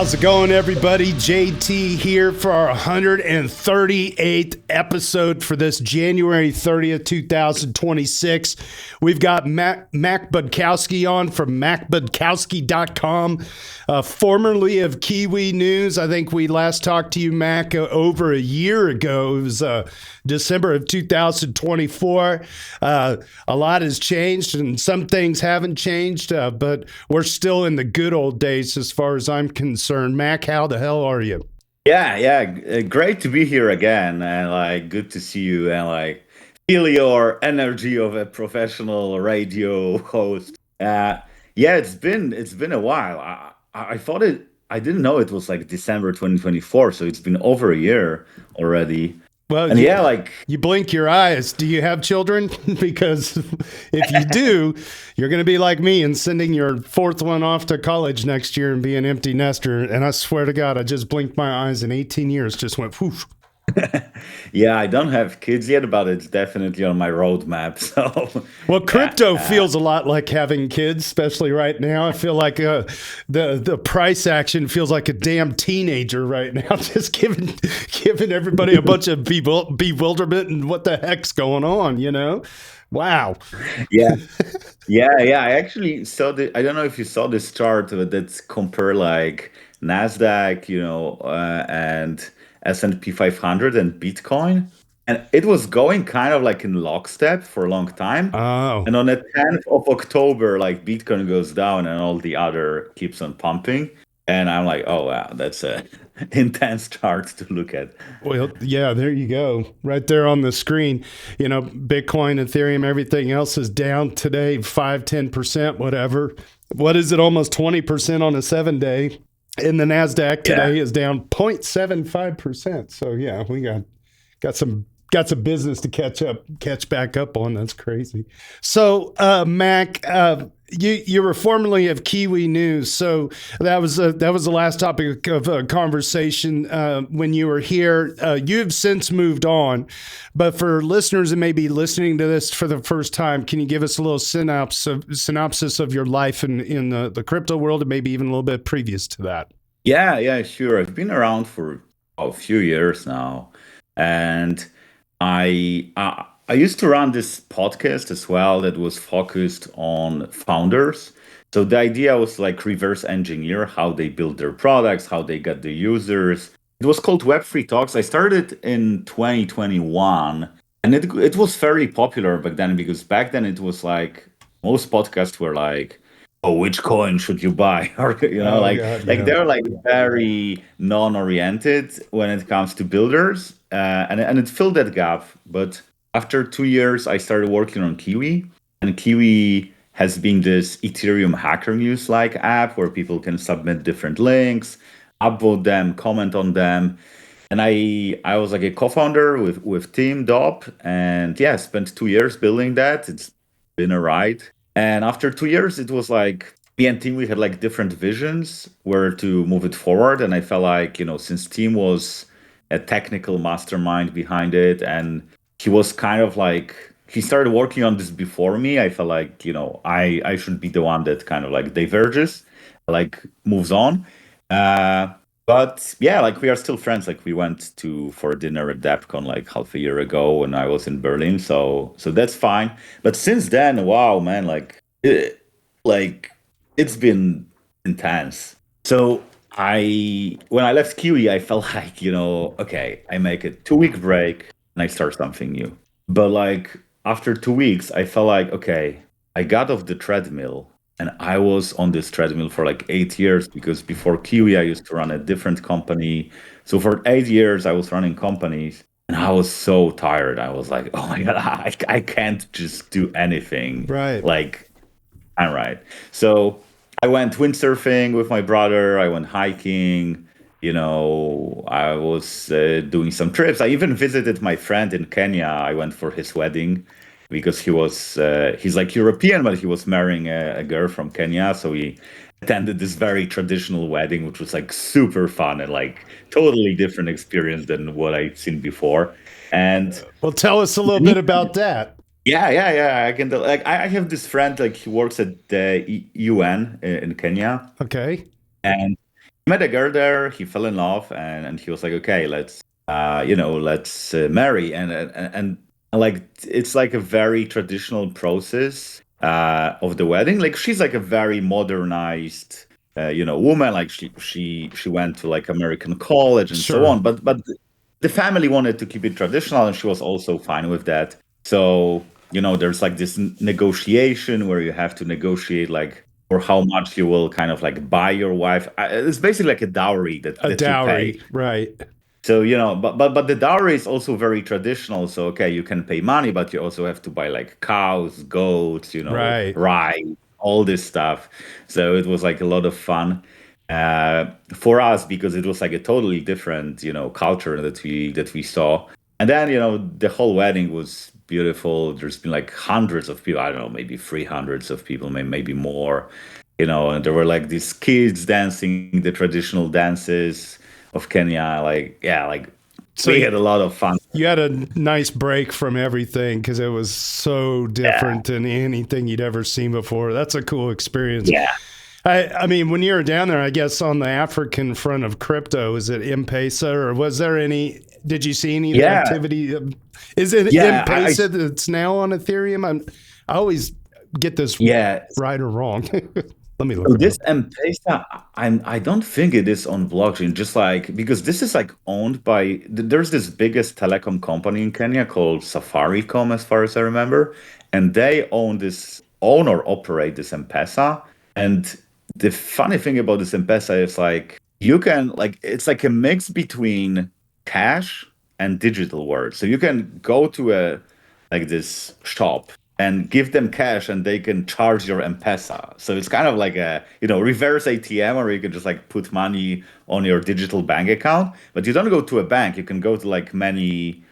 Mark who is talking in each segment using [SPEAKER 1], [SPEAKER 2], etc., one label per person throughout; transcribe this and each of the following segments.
[SPEAKER 1] How's it going, everybody? JT here for our 138th episode for this January 30th, 2026. We've got Mac Budkowski on from MacBudkowski.com, formerly of Kiwi News. I think we last talked to you, Mac, over a year ago. It was December of 2024. A lot has changed and some things haven't changed, but we're still in the good old days as far as I'm concerned. Mac, how the hell are you?
[SPEAKER 2] Yeah, great to be here again, and good to see you, and feel your energy of a professional radio host. It's been a while. I thought I didn't know it was like December 2024, so it's been over a year already.
[SPEAKER 1] Well,
[SPEAKER 2] and
[SPEAKER 1] you blink your eyes. Do you have children? Because if you do, you're going to be like me and sending your fourth one off to college next year and be an empty nester. And I swear to God, I just blinked my eyes and 18 years just went poof.
[SPEAKER 2] Yeah, I don't have kids yet, but it's definitely on my roadmap. So,
[SPEAKER 1] well, crypto feels a lot like having kids, especially right now. I feel like the price action feels like a damn teenager right now, just giving everybody a bunch of bewilderment and what the heck's going on, you know? Wow.
[SPEAKER 2] Yeah. I actually saw I don't know if you saw this chart that's compare like NASDAQ, and S&P 500 and Bitcoin. And it was going kind of like in lockstep for a long time.
[SPEAKER 1] Oh.
[SPEAKER 2] And on the 10th of October, like Bitcoin goes down and all the other keeps on pumping. And I'm like, oh, wow, that's a intense chart to look at.
[SPEAKER 1] Well, yeah, there you go. Right there on the screen. Bitcoin, Ethereum, everything else is down today, 5-10%, whatever. What is it? Almost 20% on a 7-day. And the NASDAQ today is down 0.75%. So yeah, we got some business to catch back up on. That's crazy. So Mac, you were formerly of Kiwi News. So that was the last topic of conversation when you were here. You've since moved on, but for listeners that may be listening to this for the first time, can you give us a little synopsis of your life in the crypto world, and maybe even a little bit previous to that?
[SPEAKER 2] Yeah, sure. I've been around for a few years now, and I used to run this podcast as well that was focused on founders. So the idea was like reverse engineer how they build their products, how they get the users. It was called Web3 Talks. I started in 2021, and it was fairly popular back then, because back then it was like most podcasts were like, oh, which coin should you buy? Or they're like very non-oriented when it comes to builders, and it filled that gap. But after 2 years, I started working on Kiwi, and Kiwi has been this Ethereum Hacker News like app where people can submit different links, upvote them, comment on them. And I was like a co-founder with Team Dop, and spent 2 years building that. It's been a ride. And after 2 years, it was like me and Team, we had like different visions where to move it forward. And I felt like, since Team was a technical mastermind behind it, and he was kind of like, he started working on this before me, I felt like, I should be the one that kind of like diverges, like moves on. But yeah, like we are still friends. Like we went for dinner at DevCon like half a year ago when I was in Berlin. So that's fine. But since then, wow, man, it's been intense. So when I left Kiwi, I felt like, okay, I make a 2-week break and I start something new. But like after 2 weeks, I felt like, okay, I got off the treadmill. And I was on this treadmill for like 8 years, because before Kiwi, I used to run a different company. So for 8 years, I was running companies, and I was so tired. I was like, oh my God, I can't just do anything.
[SPEAKER 1] Right.
[SPEAKER 2] Like, I'm right. So I went windsurfing with my brother. I went hiking. I was doing some trips. I even visited my friend in Kenya. I went for his wedding, because he's like European, but he was marrying a girl from Kenya. So we attended this very traditional wedding, which was like super fun and like totally different experience than what I'd seen before. And
[SPEAKER 1] well, tell us a little bit about that.
[SPEAKER 2] Yeah. I can I have this friend, like he works at the UN in Kenya.
[SPEAKER 1] Okay.
[SPEAKER 2] And met a girl there. He fell in love, and he was like, okay, let's let's marry, and like it's like a very traditional process of the wedding. Like she's like a very modernized woman. Like she went to like American college and so
[SPEAKER 1] Sure.
[SPEAKER 2] on. But the family wanted to keep it traditional, and she was also fine with that. So there's like this negotiation where you have to negotiate like for how much you will kind of like buy your wife. It's basically like a dowry that you pay.
[SPEAKER 1] Right?
[SPEAKER 2] So but the dowry is also very traditional. So okay, you can pay money, but you also have to buy like cows, goats,
[SPEAKER 1] Right.
[SPEAKER 2] rye, all this stuff. So it was like a lot of fun for us because it was like a totally different culture that we saw. And then the whole wedding was beautiful. There's been like hundreds of people. I don't know, maybe 300s of people, maybe more. And there were like these kids dancing the traditional dances of Kenya. Like, yeah, like
[SPEAKER 1] So
[SPEAKER 2] we had a lot of fun.
[SPEAKER 1] you had a nice break from everything because it was so different than anything you'd ever seen before. That's a cool experience.
[SPEAKER 2] Yeah.
[SPEAKER 1] I mean, when you were down there, I guess on the African front of crypto, is it M-Pesa or was there any? Did you see any of the activity? Is it M-Pesa that's now on Ethereum? I always get this right or wrong. Let me look.
[SPEAKER 2] So this M-Pesa, I don't think it is on blockchain. Just like because this is like owned by there's this biggest telecom company in Kenya called Safaricom, as far as I remember, and they own or operate this M-Pesa. And the funny thing about this M-Pesa is like you can like it's like a mix between cash and digital words. So you can go to this shop and give them cash and they can charge your M-Pesa. So it's kind of like a, reverse ATM, or you can just like put money on your digital bank account, but you don't go to a bank. You can go to like many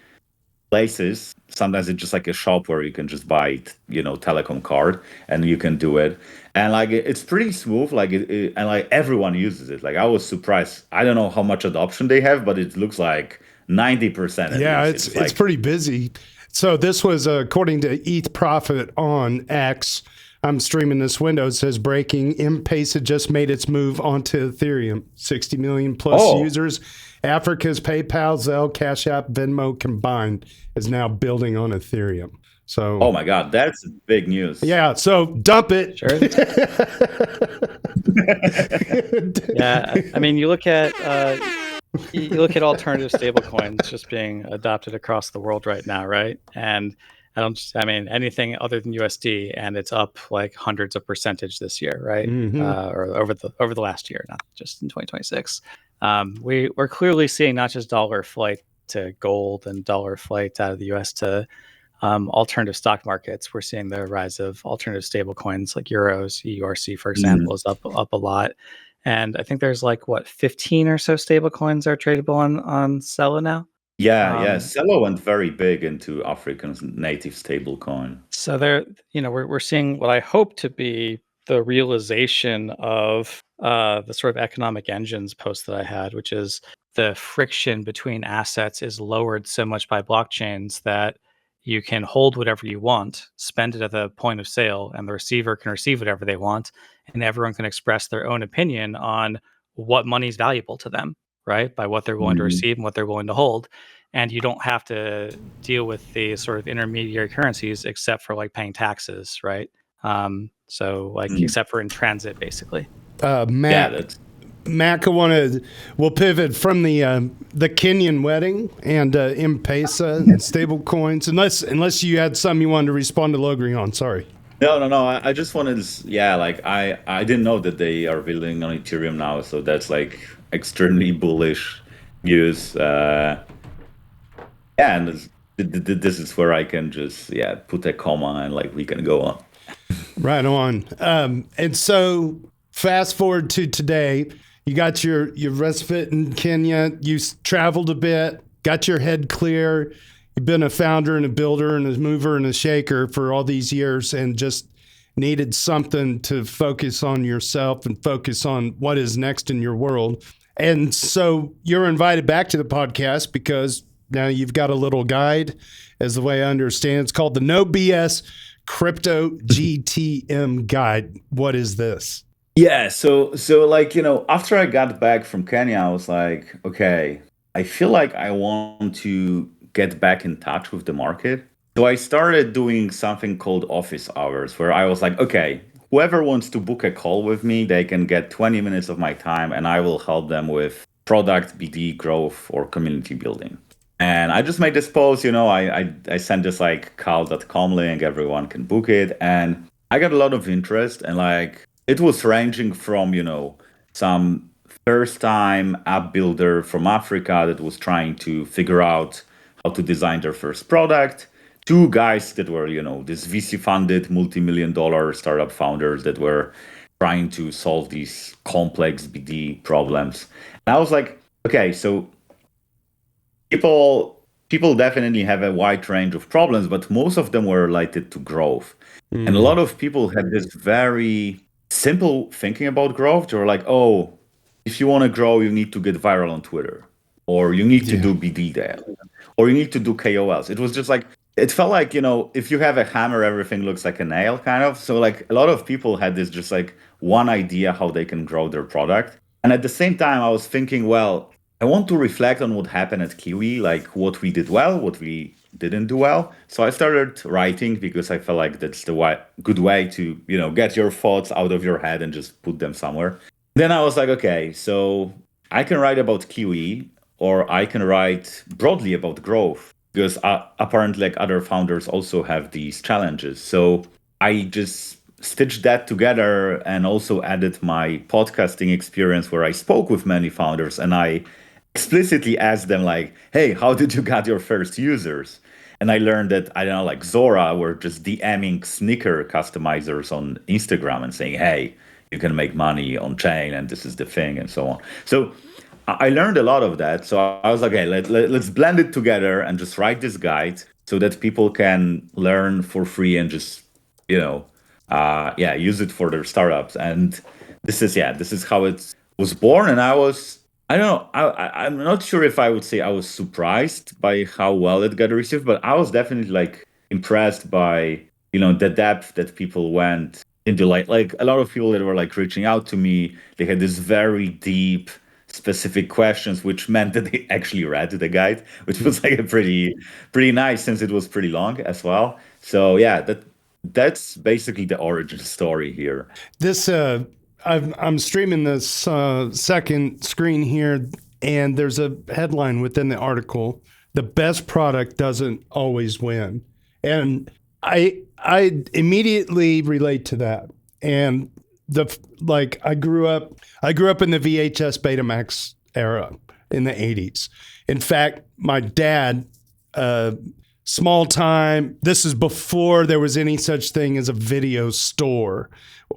[SPEAKER 2] places. Sometimes it's just like a shop where you can just buy, telecom card and you can do it. And like, it's pretty smooth. Like and like everyone uses it. Like I was surprised. I don't know how much adoption they have, but it looks like 90%.
[SPEAKER 1] Yeah, it's pretty busy. So this was according to ETH Profit on X. I'm streaming this window. It says breaking. M-Pesa just made its move onto Ethereum. 60 million plus users. Africa's PayPal, Zelle, Cash App, Venmo combined is now building on Ethereum. So,
[SPEAKER 2] oh my God, that's big news.
[SPEAKER 1] Yeah. So dump it.
[SPEAKER 3] Sure. Yeah. I mean, you look at alternative stablecoins just being adopted across the world right now, right? And anything other than USD, and it's up like hundreds of percentage this year, right?
[SPEAKER 1] Mm-hmm.
[SPEAKER 3] Or over the last year, not just in 2026. We're clearly seeing not just dollar flight to gold and dollar flight out of the US to alternative stock markets. We're seeing the rise of alternative stablecoins like euros, EURC, for example, is up a lot. And I think there's like 15 or so stable coins are tradable on Celo now.
[SPEAKER 2] Yeah. Celo went very big into African native stable coin.
[SPEAKER 3] So there, we're seeing what I hope to be the realization of the sort of economic engines post that I had, which is the friction between assets is lowered so much by blockchains that you can hold whatever you want, spend it at the point of sale, and the receiver can receive whatever they want, and everyone can express their own opinion on what money is valuable to them, right? By what they're willing to receive and what they're willing to hold. And you don't have to deal with the sort of intermediary currencies except for like paying taxes, right? Except for in transit, basically.
[SPEAKER 1] Mac, we'll pivot from the Kenyan wedding and M-Pesa and stable coins, unless you had some you wanted to respond to Logri on. Sorry.
[SPEAKER 2] No. I just wanted to, I didn't know that they are building on Ethereum now, so that's like extremely bullish news. And this is where I can just put a comma and like we can go on.
[SPEAKER 1] Right on. And so fast forward to today. You got your respite in Kenya. You traveled a bit, got your head clear. You've been a founder and a builder and a mover and a shaker for all these years and just needed something to focus on yourself and focus on what is next in your world. And so you're invited back to the podcast because now you've got a little guide, as the way I understand. It's called the No BS Crypto GTM Guide. What is this?
[SPEAKER 2] Yeah, so like, after I got back from Kenya, I was like, okay, I feel like I want to get back in touch with the market. So I started doing something called office hours, where I was like, okay, whoever wants to book a call with me, they can get 20 minutes of my time and I will help them with product, BD, growth, or community building. And I just made this post, I sent this like cal.com link, everyone can book it. And I got a lot of interest, and like it was ranging from, some first time app builder from Africa that was trying to figure out how to design their first product, two guys that were, this VC funded multi-million-dollar startup founders that were trying to solve these complex BD problems. And I was like, okay, so people definitely have a wide range of problems, but most of them were related to growth. And a lot of people had this very simple thinking about growth. They were like, oh, if you want to grow, you need to get viral on Twitter, or you need to do BD there, or you need to do KOLs. It was just like, it felt like, if you have a hammer, everything looks like a nail, kind of. So like a lot of people had this just like one idea how they can grow their product. And at the same time, I was thinking, well, I want to reflect on what happened at Kiwi, like what we did well, what we didn't do well. So I started writing because I felt like that's the good way to, get your thoughts out of your head and just put them somewhere. Then I was like, okay, so I can write about Kiwi, or I can write broadly about growth, because apparently like other founders also have these challenges. So I just stitched that together and also added my podcasting experience, where I spoke with many founders and I explicitly asked them like, hey, how did you get your first users? And I learned that, I don't know, like Zora were just DMing sneaker customizers on Instagram and saying, hey, you can make money on chain and this is the thing and so on. So I learned a lot of that. So I was like, okay, let's blend it together and just write this guide so that people can learn for free and just, use it for their startups. And this is how it was born. And I don't know. I'm not sure if I would say I was surprised by how well it got received, but I was definitely like impressed by, the depth that people went into. Like a lot of people that were like reaching out to me, they had this very deep, specific questions, which meant that they actually read the guide, which was like a pretty nice, since it was pretty long as well. So yeah, that's basically the origin story here.
[SPEAKER 1] This I'm streaming this second screen here, and there's a headline within the article: "The best product doesn't always win," and I immediately relate to that. And I grew up in the VHS Betamax era in the 80s. In fact, my dad, small time, this is before there was any such thing as a video store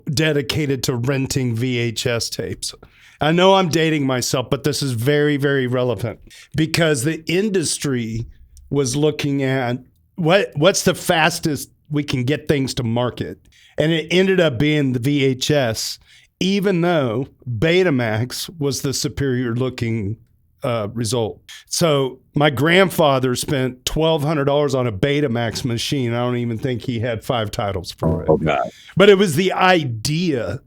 [SPEAKER 1] dedicated to renting VHS tapes. I know I'm dating myself, but this is very, very relevant, because the industry was looking at what's the fastest we can get things to market. And it ended up being the VHS, even though Betamax was the superior looking result. So my grandfather spent $1,200 on a Betamax machine. I don't even think he had 5 titles for it.
[SPEAKER 2] Oh, God.
[SPEAKER 1] But it was the idea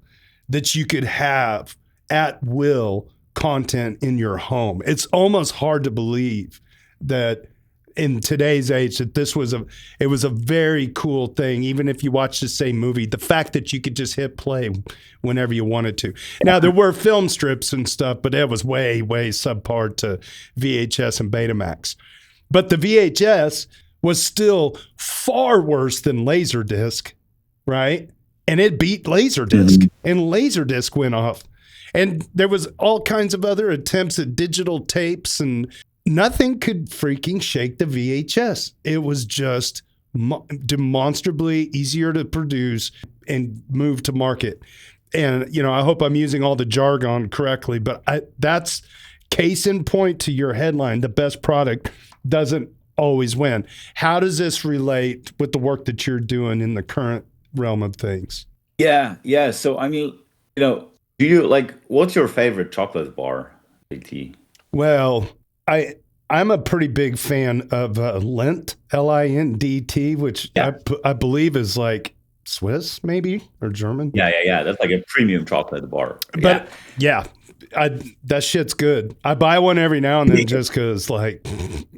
[SPEAKER 1] that you could have at will content in your home. It's almost hard to believe that in today's age that it was a very cool thing. Even if you watch the same movie, the fact that you could just hit play whenever you wanted to. Now there were film strips and stuff, but that was way, way subpar to VHS and Betamax. But the VHS was still far worse than Laserdisc, right? And it beat Laserdisc, and Laserdisc went off. And there was all kinds of other attempts at digital tapes, and nothing could freaking shake the VHS. It was just demonstrably easier to produce and move to market. And, I hope I'm using all the jargon correctly, but that's case in point to your headline: the best product doesn't always win. How does this relate with the work that you're doing in the current realm of things?
[SPEAKER 2] Yeah. So, I mean, do you what's your favorite chocolate bar, JT?
[SPEAKER 1] Well, I'm a pretty big fan of Lindt, LINDT, which I believe is like Swiss maybe, or German.
[SPEAKER 2] Yeah. That's like a premium chocolate bar.
[SPEAKER 1] But that shit's good. I buy one every now and then just because like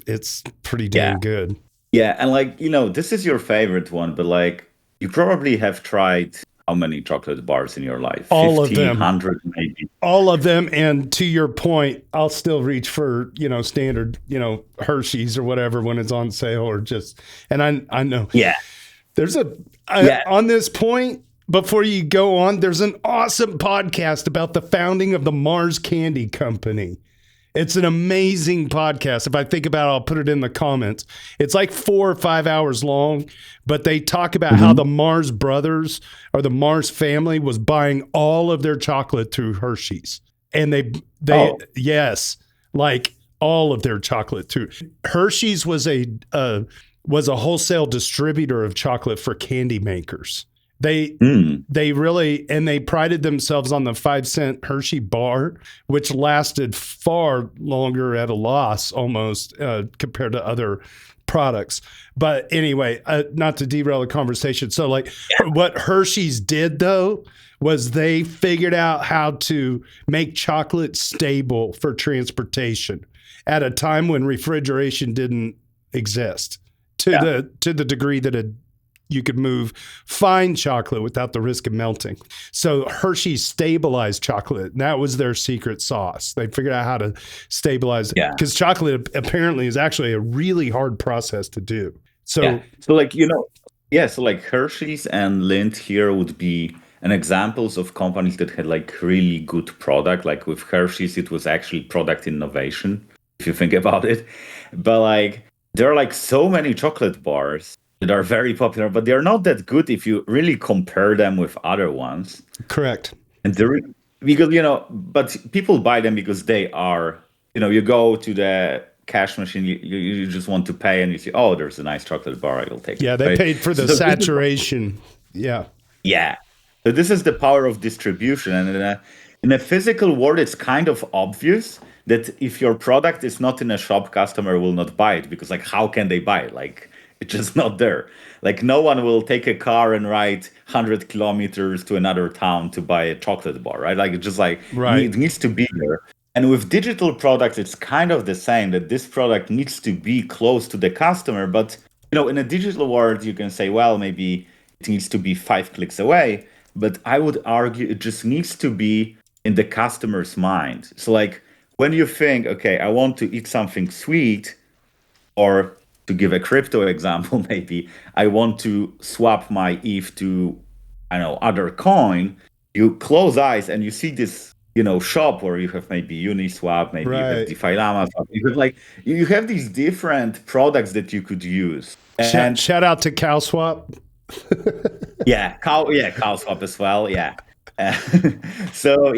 [SPEAKER 1] it's pretty damn good.
[SPEAKER 2] Yeah, and like, this is your favorite one, but like you probably have tried how many chocolate bars in your life?
[SPEAKER 1] All
[SPEAKER 2] 50,
[SPEAKER 1] of them.
[SPEAKER 2] 100 maybe.
[SPEAKER 1] All of them. And to your point, I'll still reach for, standard, Hershey's or whatever when it's on sale, or just, and I know.
[SPEAKER 2] Yeah.
[SPEAKER 1] There's on this point, before you go on, there's an awesome podcast about the founding of the Mars Candy Company. It's an amazing podcast. If I think about it, I'll put it in the comments. It's like 4 or 5 hours long, but they talk about how the Mars brothers or the Mars family was buying all of their chocolate through Hershey's. And yes, like all of their chocolate through Hershey's was a wholesale distributor of chocolate for candy makers. They really, and they prided themselves on the 5-cent Hershey bar, which lasted far longer at a loss almost compared to other products. But anyway, not to derail the conversation. So what Hershey's did though, was they figured out how to make chocolate stable for transportation at a time when refrigeration didn't exist to the degree that you could move fine chocolate without the risk of melting. So Hershey stabilized chocolate. And that was their secret sauce. They figured out how to stabilize it. Because chocolate apparently is actually a really hard process to do. So
[SPEAKER 2] like Hershey's and Lindt here would be an examples of companies that had like really good product. Like with Hershey's, it was actually product innovation, if you think about it. But like there are like so many chocolate bars that are very popular, but they're not that good if you really compare them with other ones.
[SPEAKER 1] Correct.
[SPEAKER 2] And because, but people buy them because they are, you go to the cash machine, you just want to pay and you see, oh, there's a nice chocolate bar, I'll take it.
[SPEAKER 1] Yeah, they paid for the saturation. Yeah.
[SPEAKER 2] So this is the power of distribution. And in a physical world, it's kind of obvious that if your product is not in a shop, customer will not buy it, because like, how can they buy it? Like, it's just not there. Like no one will take a car and ride 100 kilometers to another town to buy a chocolate bar, right? Like it's just like, it needs to be there. And with digital products, it's kind of the same, that this product needs to be close to the customer. But, in a digital world, you can say, well, maybe it needs to be 5 clicks away. But I would argue it just needs to be in the customer's mind. So like when you think, okay, I want to eat something sweet, or to give a crypto example, maybe I want to swap my ETH to, other coin. You close eyes and you see this, shop where you have maybe Uniswap, maybe you have DeFi Llama. You have these different products that you could use. And
[SPEAKER 1] shout out to CowSwap.
[SPEAKER 2] CowSwap as well. Yeah. So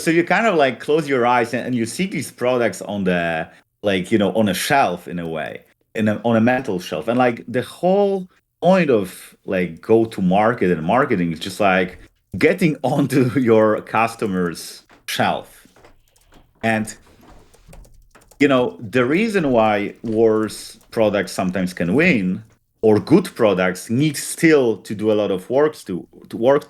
[SPEAKER 2] you kind of like close your eyes and you see these products on the on a shelf in a way. On a metal shelf. And like the whole point of like go to market and marketing is just like getting onto your customer's shelf. And the reason why worse products sometimes can win, or good products need still to do a lot of work to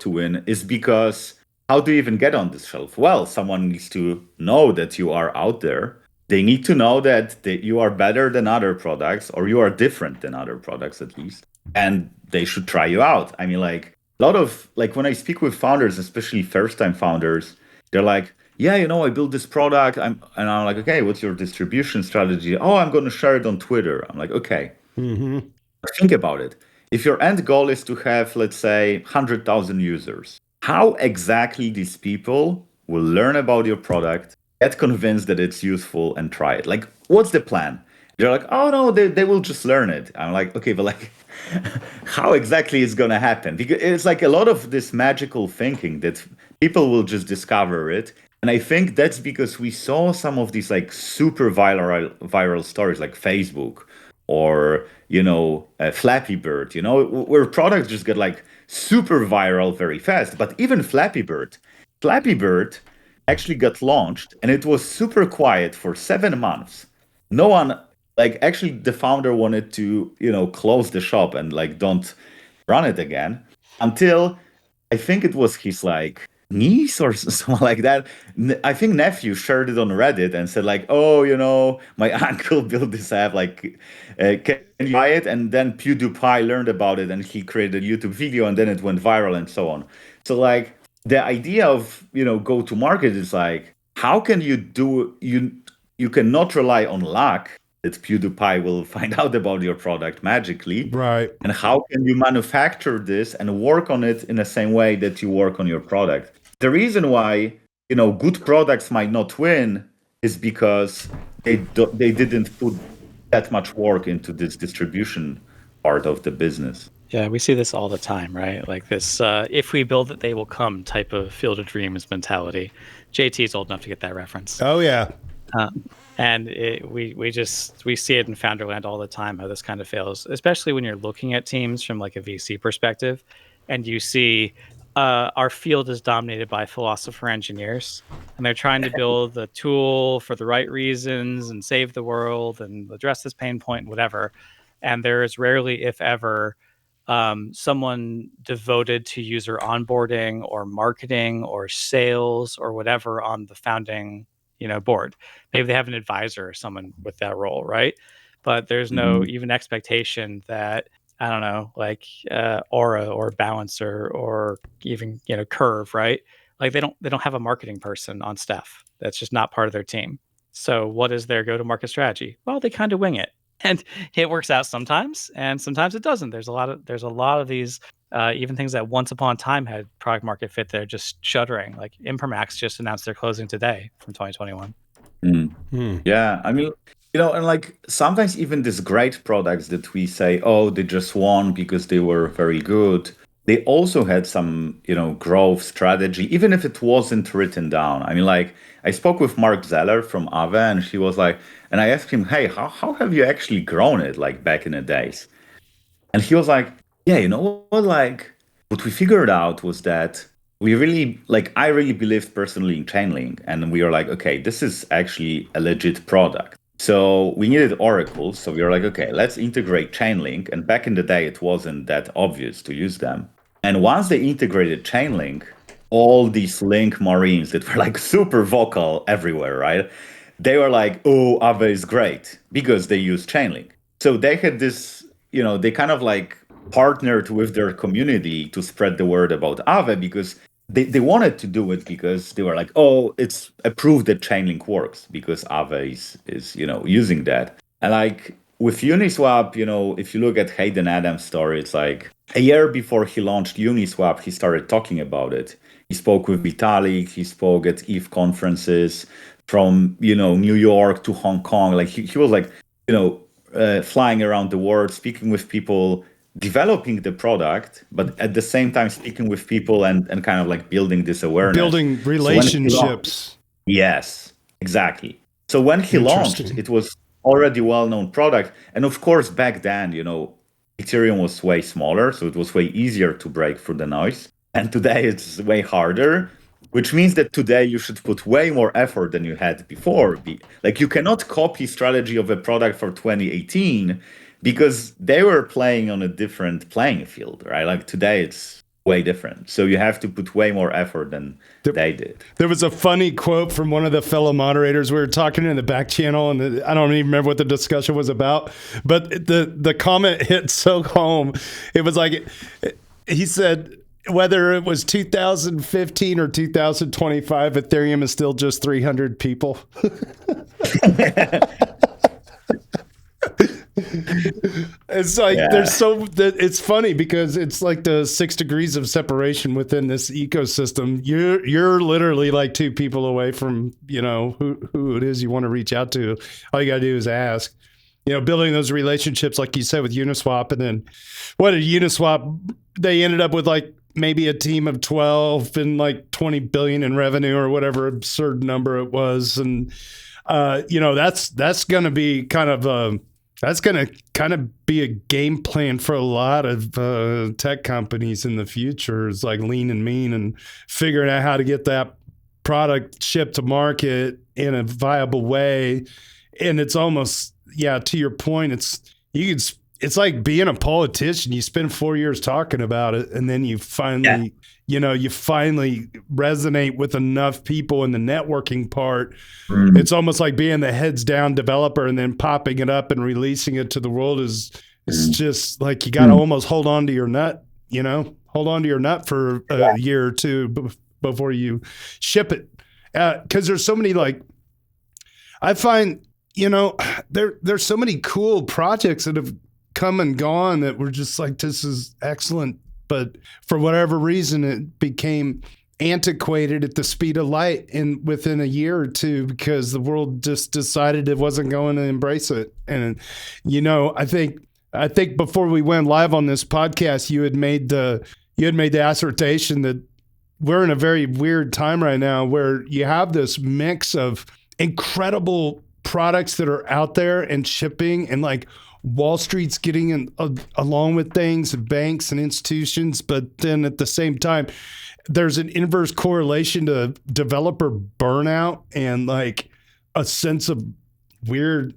[SPEAKER 2] win, is because how do you even get on this shelf? Well, someone needs to know that you are out there. They need to know that you are better than other products, or you are different than other products at least. And they should try you out. I mean, like a lot of, like when I speak with founders, especially first-time founders, they're like, yeah, I built this product. And I'm like, okay, what's your distribution strategy? Oh, I'm going to share it on Twitter. I'm like, okay. Think about it. If your end goal is to have, let's say, 100,000 users, how exactly these people will learn about your product, get convinced that it's useful, and try it? Like, what's the plan? They're like, oh no, they will just learn it. I'm like, okay, but like, how exactly is going to happen? Because it's like a lot of this magical thinking that people will just discover it. And I think that's because we saw some of these like super viral stories like Facebook or, Flappy Bird, where products just get like super viral very fast. But even Flappy Bird actually got launched and it was super quiet for 7 months. No one, actually the founder wanted to, close the shop and don't run it again. until I think it was his like niece or something like that. I think nephew shared it on Reddit and said like, oh, my uncle built this app, like, can you buy it? And then PewDiePie learned about it and he created a YouTube video and then it went viral and so on. So like the idea of, go to market is like, how can you cannot rely on luck that PewDiePie will find out about your product magically.
[SPEAKER 1] Right.
[SPEAKER 2] And how can you manufacture this and work on it in the same way that you work on your product? The reason why, good products might not win is because they didn't put that much work into this distribution part of the business.
[SPEAKER 3] Yeah, we see this all the time, right? Like this, if we build it, they will come type of Field of Dreams mentality. JT is old enough to get that reference.
[SPEAKER 1] Oh, yeah.
[SPEAKER 3] And we see it in Founderland all the time, how this kind of fails, especially when you're looking at teams from like a VC perspective, and you see our field is dominated by philosopher engineers, and they're trying to build the tool for the right reasons and save the world and address this pain point, whatever. And there is rarely, if ever, someone devoted to user onboarding or marketing or sales or whatever on the founding board. Maybe they have an advisor or someone with that role, right? But there's no even expectation that, I don't know, like Aura or Balancer or even Curve, right? Like they don't have a marketing person on staff. That's just not part of their team. So what is their go-to-market strategy? Well, they kind of wing it, and it works out sometimes, and sometimes it doesn't. There's a lot of these even things that once upon a time had product market fit, they're just shuttering. Like Imprimax just announced they're closing today from 2021.
[SPEAKER 2] Yeah, I mean, and like sometimes even these great products that we say, oh, they just won because they were very good, they also had some, growth strategy, even if it wasn't written down. I mean, like I spoke with Mark Zeller from Aave, and he was like, and I asked him, hey, how have you actually grown it like back in the days? And he was like, yeah, like what we figured out was that we really, like, I really believed personally in Chainlink. And we were like, okay, this is actually a legit product. So we needed Oracle. So we were like, okay, let's integrate Chainlink. And back in the day, it wasn't that obvious to use them. And once they integrated Chainlink, all these Link Marines that were like super vocal everywhere, right? They were like, oh, Aave is great because they use Chainlink. So they had this, they kind of like partnered with their community to spread the word about Aave because they wanted to do it because they were like, oh, it's a proof that Chainlink works because Aave is using that. And like with Uniswap, if you look at Hayden Adams' story, it's like a year before he launched Uniswap, he started talking about it. He spoke with Vitalik, he spoke at ETH conferences from, New York to Hong Kong. Like he was like, flying around the world, speaking with people, developing the product, but at the same time speaking with people and kind of like building this awareness.
[SPEAKER 1] Building relationships.
[SPEAKER 2] Yes, exactly. So when he launched, it was already well-known product. And of course, back then, Ethereum was way smaller, so it was way easier to break through the noise. And today it's way harder, which means that today you should put way more effort than you had before. Like you cannot copy strategy of a product for 2018 because they were playing on a different playing field, right? Like today it's way different. So you have to put way more effort than they did.
[SPEAKER 1] There was a funny quote from one of the fellow moderators. We were talking in the back channel, and I don't even remember what the discussion was about, but the comment hit so home. It was like, he said, whether it was 2015 or 2025, Ethereum is still just 300 people. It's like it's funny because it's like the 6 degrees of separation within this ecosystem. You're literally like 2 people away from who it is you want to reach out to. All you gotta do is ask. Building those relationships, like you said, with Uniswap, and then what did Uniswap? They ended up with like maybe a team of 12 and like 20 billion in revenue or whatever absurd number it was, and that's going to be kind of that's going to kind of be a game plan for a lot of tech companies in the future. It's like lean and mean and figuring out how to get that product shipped to market in a viable way. And it's almost, to your point, it's you it's like being a politician. You spend 4 years talking about it, and then you finally, you finally resonate with enough people in the networking part. It's almost like being the heads down developer and then popping it up and releasing it to the world is just like you got to almost hold on to your nut, hold on to your nut for a year or two before you ship it. Because there's so many, like, I find, there's so many cool projects that have come and gone that were just like, this is excellent. But for whatever reason, it became antiquated at the speed of light within a year or two because the world just decided it wasn't going to embrace it. And, I think before we went live on this podcast, you had made the assertion that we're in a very weird time right now where you have this mix of incredible products that are out there and shipping, and like Wall Street's getting along with things, banks and institutions, but then at the same time, there's an inverse correlation to developer burnout and like a sense of weird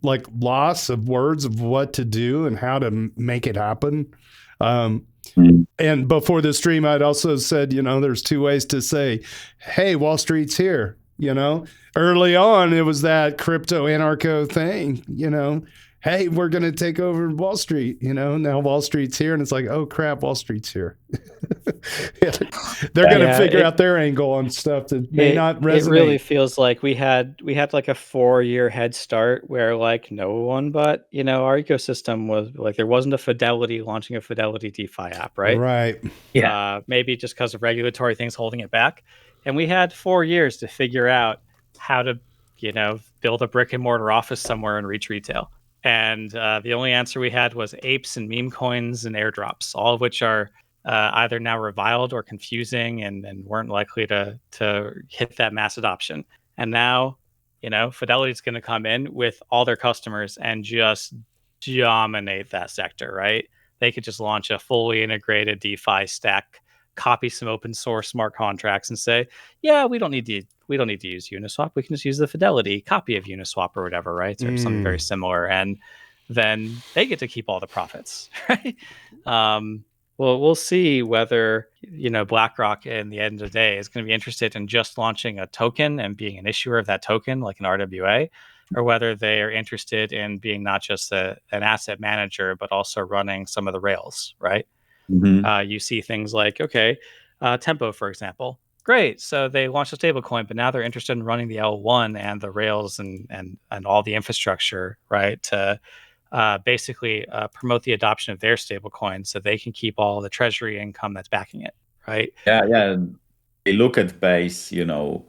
[SPEAKER 1] like loss of words of what to do and how to make it happen. And before the stream, I'd also said, there's two ways to say, hey, Wall Street's here. Early on, it was that crypto anarcho thing, hey, we're going to take over Wall Street. Now Wall Street's here, and it's like, oh crap, Wall Street's here. They're going to figure out their angle on stuff that may not resonate.
[SPEAKER 3] It really feels like we had like a 4-year head start where like no one but, our ecosystem was like, there wasn't a Fidelity launching a Fidelity DeFi app, right?
[SPEAKER 1] Right.
[SPEAKER 3] Yeah. Maybe just because of regulatory things holding it back. And we had 4 years to figure out how to, build a brick and mortar office somewhere and reach retail. And the only answer we had was apes and meme coins and airdrops, all of which are either now reviled or confusing and weren't likely to hit that mass adoption. And now, Fidelity's going to come in with all their customers and just dominate that sector, right? They could just launch a fully integrated DeFi stack, copy some open source smart contracts and say, yeah, we don't need to use Uniswap. We can just use the Fidelity copy of Uniswap or whatever, right? Or something very similar. And then they get to keep all the profits, right? Well, we'll see whether, BlackRock in the end of the day is going to be interested in just launching a token and being an issuer of that token, like an RWA, or whether they are interested in being not just an asset manager, but also running some of the rails, right? You see things like, Tempo, for example. Great. So they launched a stablecoin, but now they're interested in running the L1 and the rails and all the infrastructure, right? To basically promote the adoption of their stablecoin so they can keep all the treasury income that's backing it, right?
[SPEAKER 2] Yeah. They look at Base,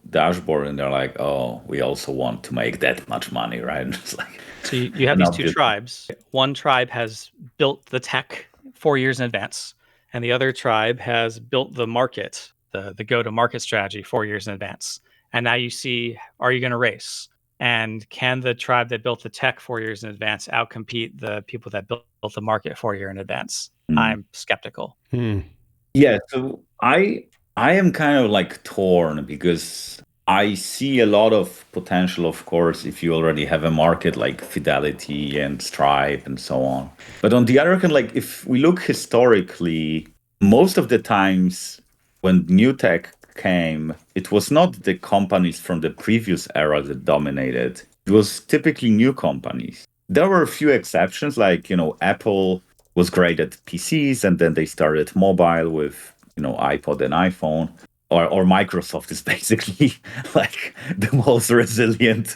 [SPEAKER 2] dashboard, and they're like, oh, we also want to make that much money, right? It's like,
[SPEAKER 3] so you have these two tribes. One tribe has built the tech 4 years in advance, and the other tribe has built the market, the go-to-market strategy 4 years in advance. And now you see, are you going to race? And can the tribe that built the tech 4 years in advance outcompete the people that built the market 4 years in advance? I'm skeptical.
[SPEAKER 2] Yeah, so I am kind of like torn because I see a lot of potential, of course, if you already have a market like Fidelity and Stripe and so on. But on the other hand, like if we look historically, most of the times when new tech came, it was not the companies from the previous era that dominated. It was typically new companies. There were a few exceptions, like, Apple was great at PCs, and then they started mobile with, iPod and iPhone. Or Microsoft is basically like the most resilient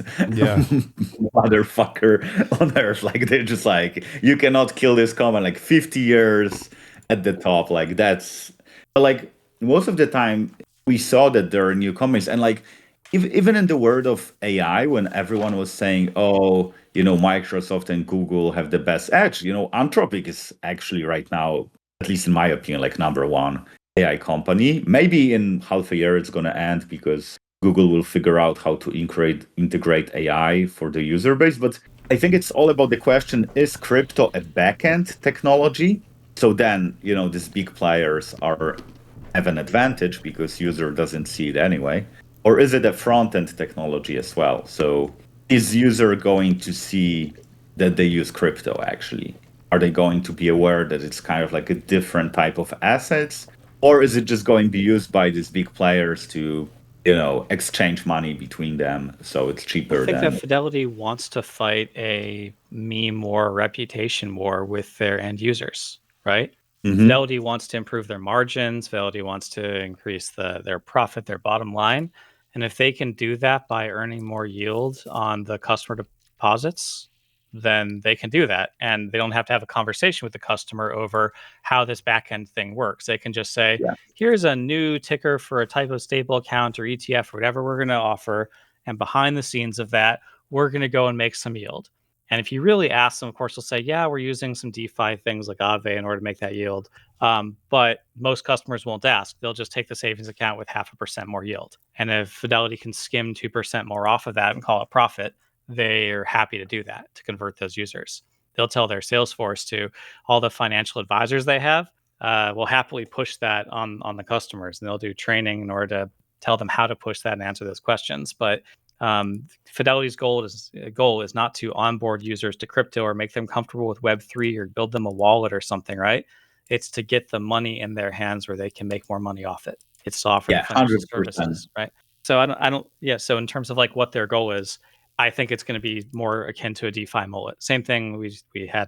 [SPEAKER 2] motherfucker on earth. Like they're just like, you cannot kill this company. Like 50 years at the top. Like that's like most of the time we saw that there are new companies. And like even in the world of AI, when everyone was saying, oh, Microsoft and Google have the best edge, Anthropic is actually right now, at least in my opinion, like number one AI company. Maybe in half a year it's going to end because Google will figure out how to integrate AI for the user base. But I think it's all about the question, is crypto a backend technology? So then, these big players have an advantage because user doesn't see it anyway. Or is it a front-end technology as well? So is user going to see that they use crypto actually? Are they going to be aware that it's kind of like a different type of assets? Or is it just going to be used by these big players to, exchange money between them so it's cheaper
[SPEAKER 3] I think
[SPEAKER 2] than...
[SPEAKER 3] that Fidelity wants to fight a meme war, reputation war with their end users, right? Fidelity wants to improve their margins. Fidelity wants to increase their profit, their bottom line. And if they can do that by earning more yield on the customer deposits, then they can do that. And they don't have to have a conversation with the customer over how this backend thing works. They can just say, here's a new ticker for a type of stable account or ETF or whatever we're going to offer. And behind the scenes of that, we're going to go and make some yield. And if you really ask them, of course, they'll say, yeah, we're using some DeFi things like Aave in order to make that yield. But most customers won't ask. They'll just take the savings account with 0.5% more yield. And if Fidelity can skim 2% more off of that and call it profit, they are happy to do that, to convert those users. They'll tell their sales force to all the financial advisors they have will happily push that on the customers. And they'll do training in order to tell them how to push that and answer those questions. But Fidelity's goal is not to onboard users to crypto or make them comfortable with Web3 or build them a wallet or something, right? It's to get the money in their hands where they can make more money off it. It's to offer the financial
[SPEAKER 2] 100%.
[SPEAKER 3] services, right? So I don't. So in terms of like what their goal is, I think it's going to be more akin to a DeFi mullet. Same thing. We had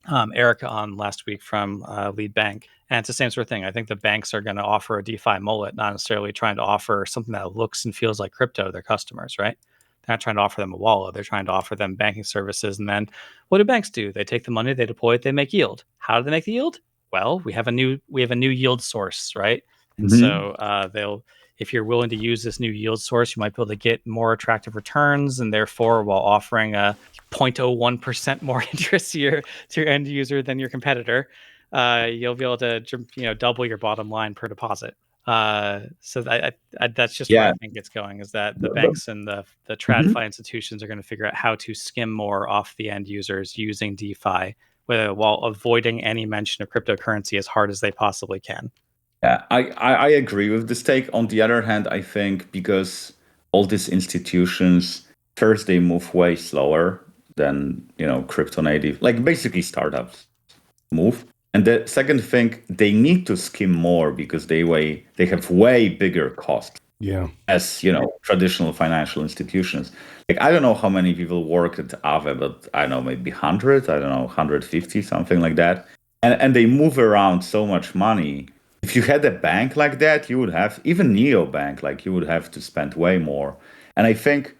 [SPEAKER 3] Erica on last week from Lead Bank, and it's the same sort of thing. I think the banks are going to offer a DeFi mullet, not necessarily trying to offer something that looks and feels like crypto to their customers, right? They're not trying to offer them a wallet. They're trying to offer them banking services. And then what do banks do? They take the money, they deploy it, they make yield. How do they make the yield? Well, we have a new yield source, right? And so if you're willing to use this new yield source, you might be able to get more attractive returns, and therefore, while offering a 0.01% more interest to your end user than your competitor, you'll be able to double your bottom line per deposit. So that's just where I think it's going, is that the banks and the TradFi institutions are going to figure out how to skim more off the end users using DeFi, while avoiding any mention of cryptocurrency as hard as they possibly can.
[SPEAKER 2] Yeah, I agree with this take. On the other hand, I think because all these institutions, first, they move way slower than, crypto native, like basically startups move. And the second thing, they need to skim more because they have way bigger costs.
[SPEAKER 1] Yeah.
[SPEAKER 2] As, traditional financial institutions. Like, I don't know how many people work at Aave, but I don't know, maybe 100, I don't know, 150, something like that. And they move around so much money. If you had a bank like that, you would have, even neobank, like you would have to spend way more. And I think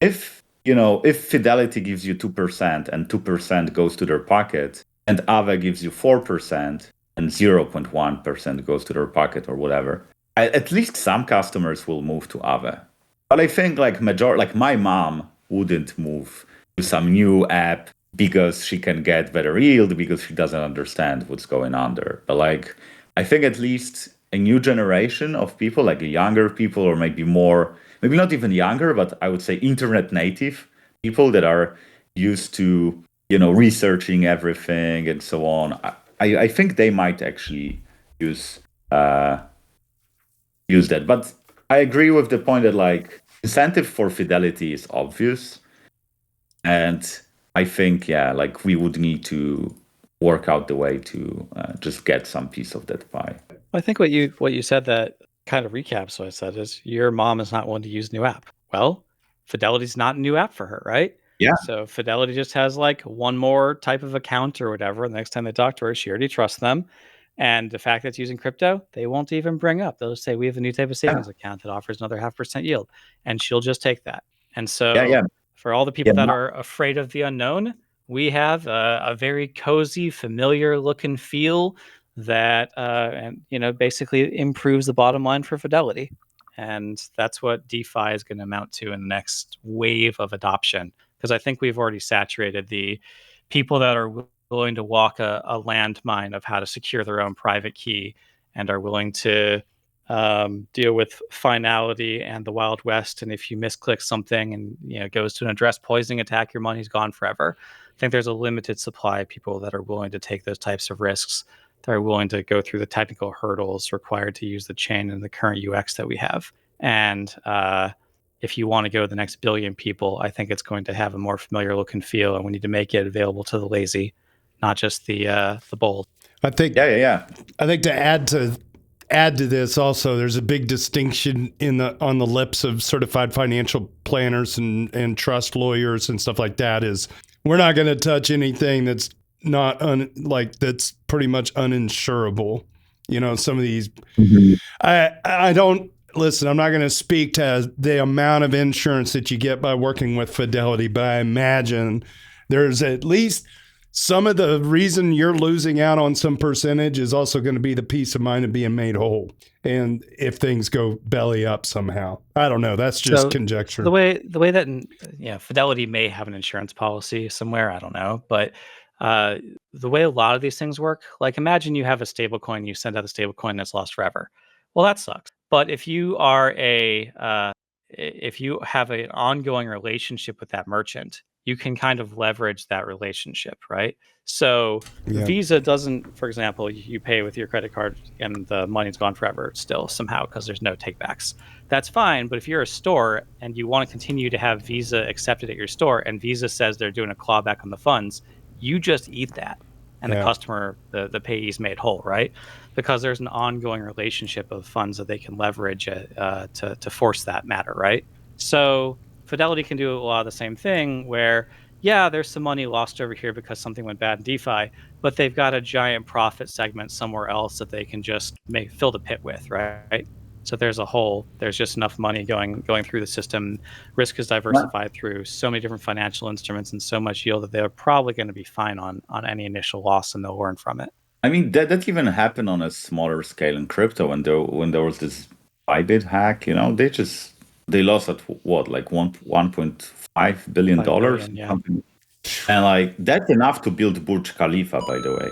[SPEAKER 2] if Fidelity gives you 2% and 2% goes to their pocket, and Aave gives you 4% and 0.1% goes to their pocket or whatever, at least some customers will move to Aave. But I think like my mom wouldn't move to some new app because she can get better yield because she doesn't understand what's going on there. But like, I think at least a new generation of people, like younger people, or maybe not even younger, but I would say internet native people that are used to, researching everything and so on. I think they might actually use that. But I agree with the point that like incentive for Fidelity is obvious. And I think, like we would need to work out the way to just get some piece of that pie.
[SPEAKER 3] I think what you said that kind of recaps what I said is your mom is not willing to use new app. Well, Fidelity's not a new app for her, right?
[SPEAKER 2] Yeah.
[SPEAKER 3] So Fidelity just has like one more type of account or whatever. The next time they talk to her, she already trusts them. And the fact that it's using crypto, they won't even bring up. They'll just say, we have a new type of savings account that offers another 0.5% yield. And she'll just take that. And so for all the people that are afraid of the unknown, we have a very cozy, familiar look and feel that basically improves the bottom line for Fidelity. And that's what DeFi is going to amount to in the next wave of adoption. Because I think we've already saturated the people that are willing to walk a landmine of how to secure their own private key and are willing to deal with finality and the Wild West. And if you misclick something and it goes to an address poisoning attack, your money's gone forever. I think there's a limited supply of people that are willing to take those types of risks, that are willing to go through the technical hurdles required to use the chain and the current UX that we have. And if you want to go to the next billion people, I think it's going to have a more familiar look and feel, and we need to make it available to the lazy not just the bold.
[SPEAKER 1] I think
[SPEAKER 2] Yeah.
[SPEAKER 1] I think to add to this also, there's a big distinction on the lips of certified financial planners and trust lawyers and stuff like that is we're not going to touch anything that's not that's pretty much uninsurable. Some of these I don't listen, I'm not going to speak to the amount of insurance that you get by working with Fidelity, but I imagine there's at least some of the reason you're losing out on some percentage is also going to be the peace of mind of being made whole. And if things go belly up somehow, I don't know. That's just conjecture.
[SPEAKER 3] The way that Fidelity may have an insurance policy somewhere, I don't know, but the way a lot of these things work, like imagine you have a stable coin, you send out a stable coin that's lost forever. Well, that sucks. But if you are if you have an ongoing relationship with that merchant, you can kind of leverage that relationship, right? So Visa doesn't, for example, you pay with your credit card and the money's gone forever still somehow because there's no takebacks. That's fine. But if you're a store and you want to continue to have Visa accepted at your store and Visa says they're doing a clawback on the funds, you just eat that. And the customer, the payee is made whole, right? Because there's an ongoing relationship of funds that they can leverage to force that matter, right? So Fidelity can do a lot of the same thing where, there's some money lost over here because something went bad in DeFi, but they've got a giant profit segment somewhere else that they can just fill the pit with, right? So there's just enough money going through the system. Risk is diversified through so many different financial instruments and so much yield that they're probably going to be fine on any initial loss and they'll learn from it.
[SPEAKER 2] I mean, that even happened on a smaller scale in crypto when there was this Bybit hack, they lost at what, like $1.5 billion?
[SPEAKER 3] Billion, yeah.
[SPEAKER 2] And like that's enough to build Burj Khalifa, by the way.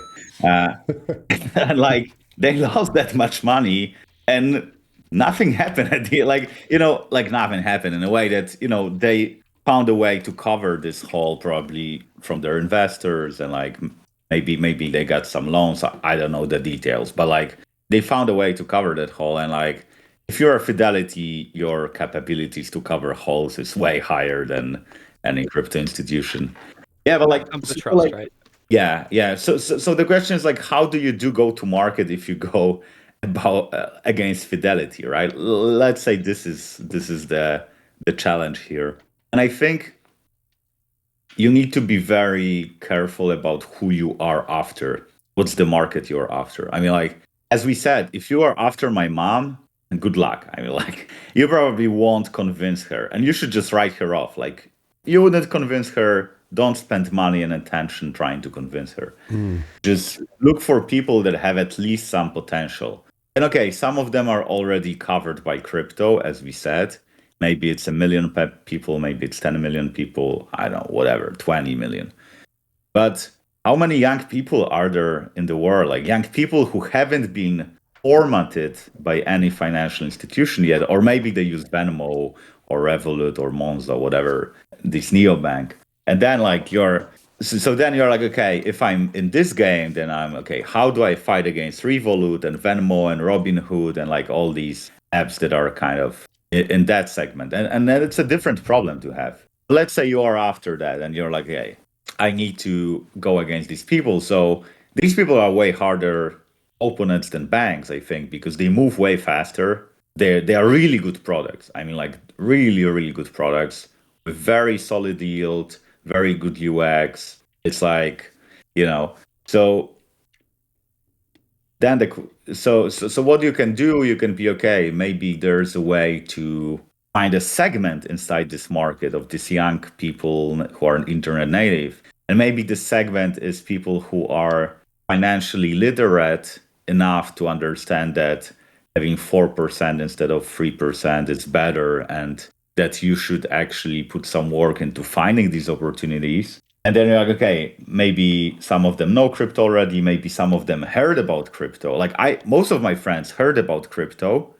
[SPEAKER 2] And like they lost that much money and nothing happened at the nothing happened in a way that, they found a way to cover this hole probably from their investors and like maybe they got some loans. I don't know the details, but like they found a way to cover that hole. And like if you're a Fidelity, your capabilities to cover holes is way higher than any crypto institution. Yeah, but like
[SPEAKER 3] comes to trust, right?
[SPEAKER 2] Yeah. So the question is like, how do you go to market if you go against Fidelity, right? Let's say this is the challenge here, and I think you need to be very careful about who you are after. What's the market you're after? I mean, like as we said, if you are after my mom, good luck. I mean, like you probably won't convince her, and you should just write her off. Like you wouldn't convince her. Don't spend money and attention trying to convince her. Just look for people that have at least some potential. And okay, some of them are already covered by crypto, as we said. Maybe it's 1 million people, maybe it's 10 million people, I don't know, whatever, 20 million. But how many young people are there in the world? Like young people who haven't been formatted by any financial institution yet, or maybe they use Venmo or Revolut or Monzo, whatever, this neobank. And then like then you're like, okay, if I'm in this game, then I'm okay. How do I fight against Revolut and Venmo and Robinhood and like all these apps that are kind of in that segment? And then it's a different problem to have. Let's say you are after that and you're like, hey, I need to go against these people. So these people are way harder opponents than banks, I think, because they move way faster. They are really good products. I mean, like really, really good products with very solid yield, very good UX. It's like, so then so what you can do, you can be okay. Maybe there's a way to find a segment inside this market of these young people who are internet native. And maybe the segment is people who are financially literate enough to understand that having 4% instead of 3% is better and that you should actually put some work into finding these opportunities. And then you're like, okay, maybe some of them know crypto already. Maybe some of them heard about crypto. Like most of my friends heard about crypto,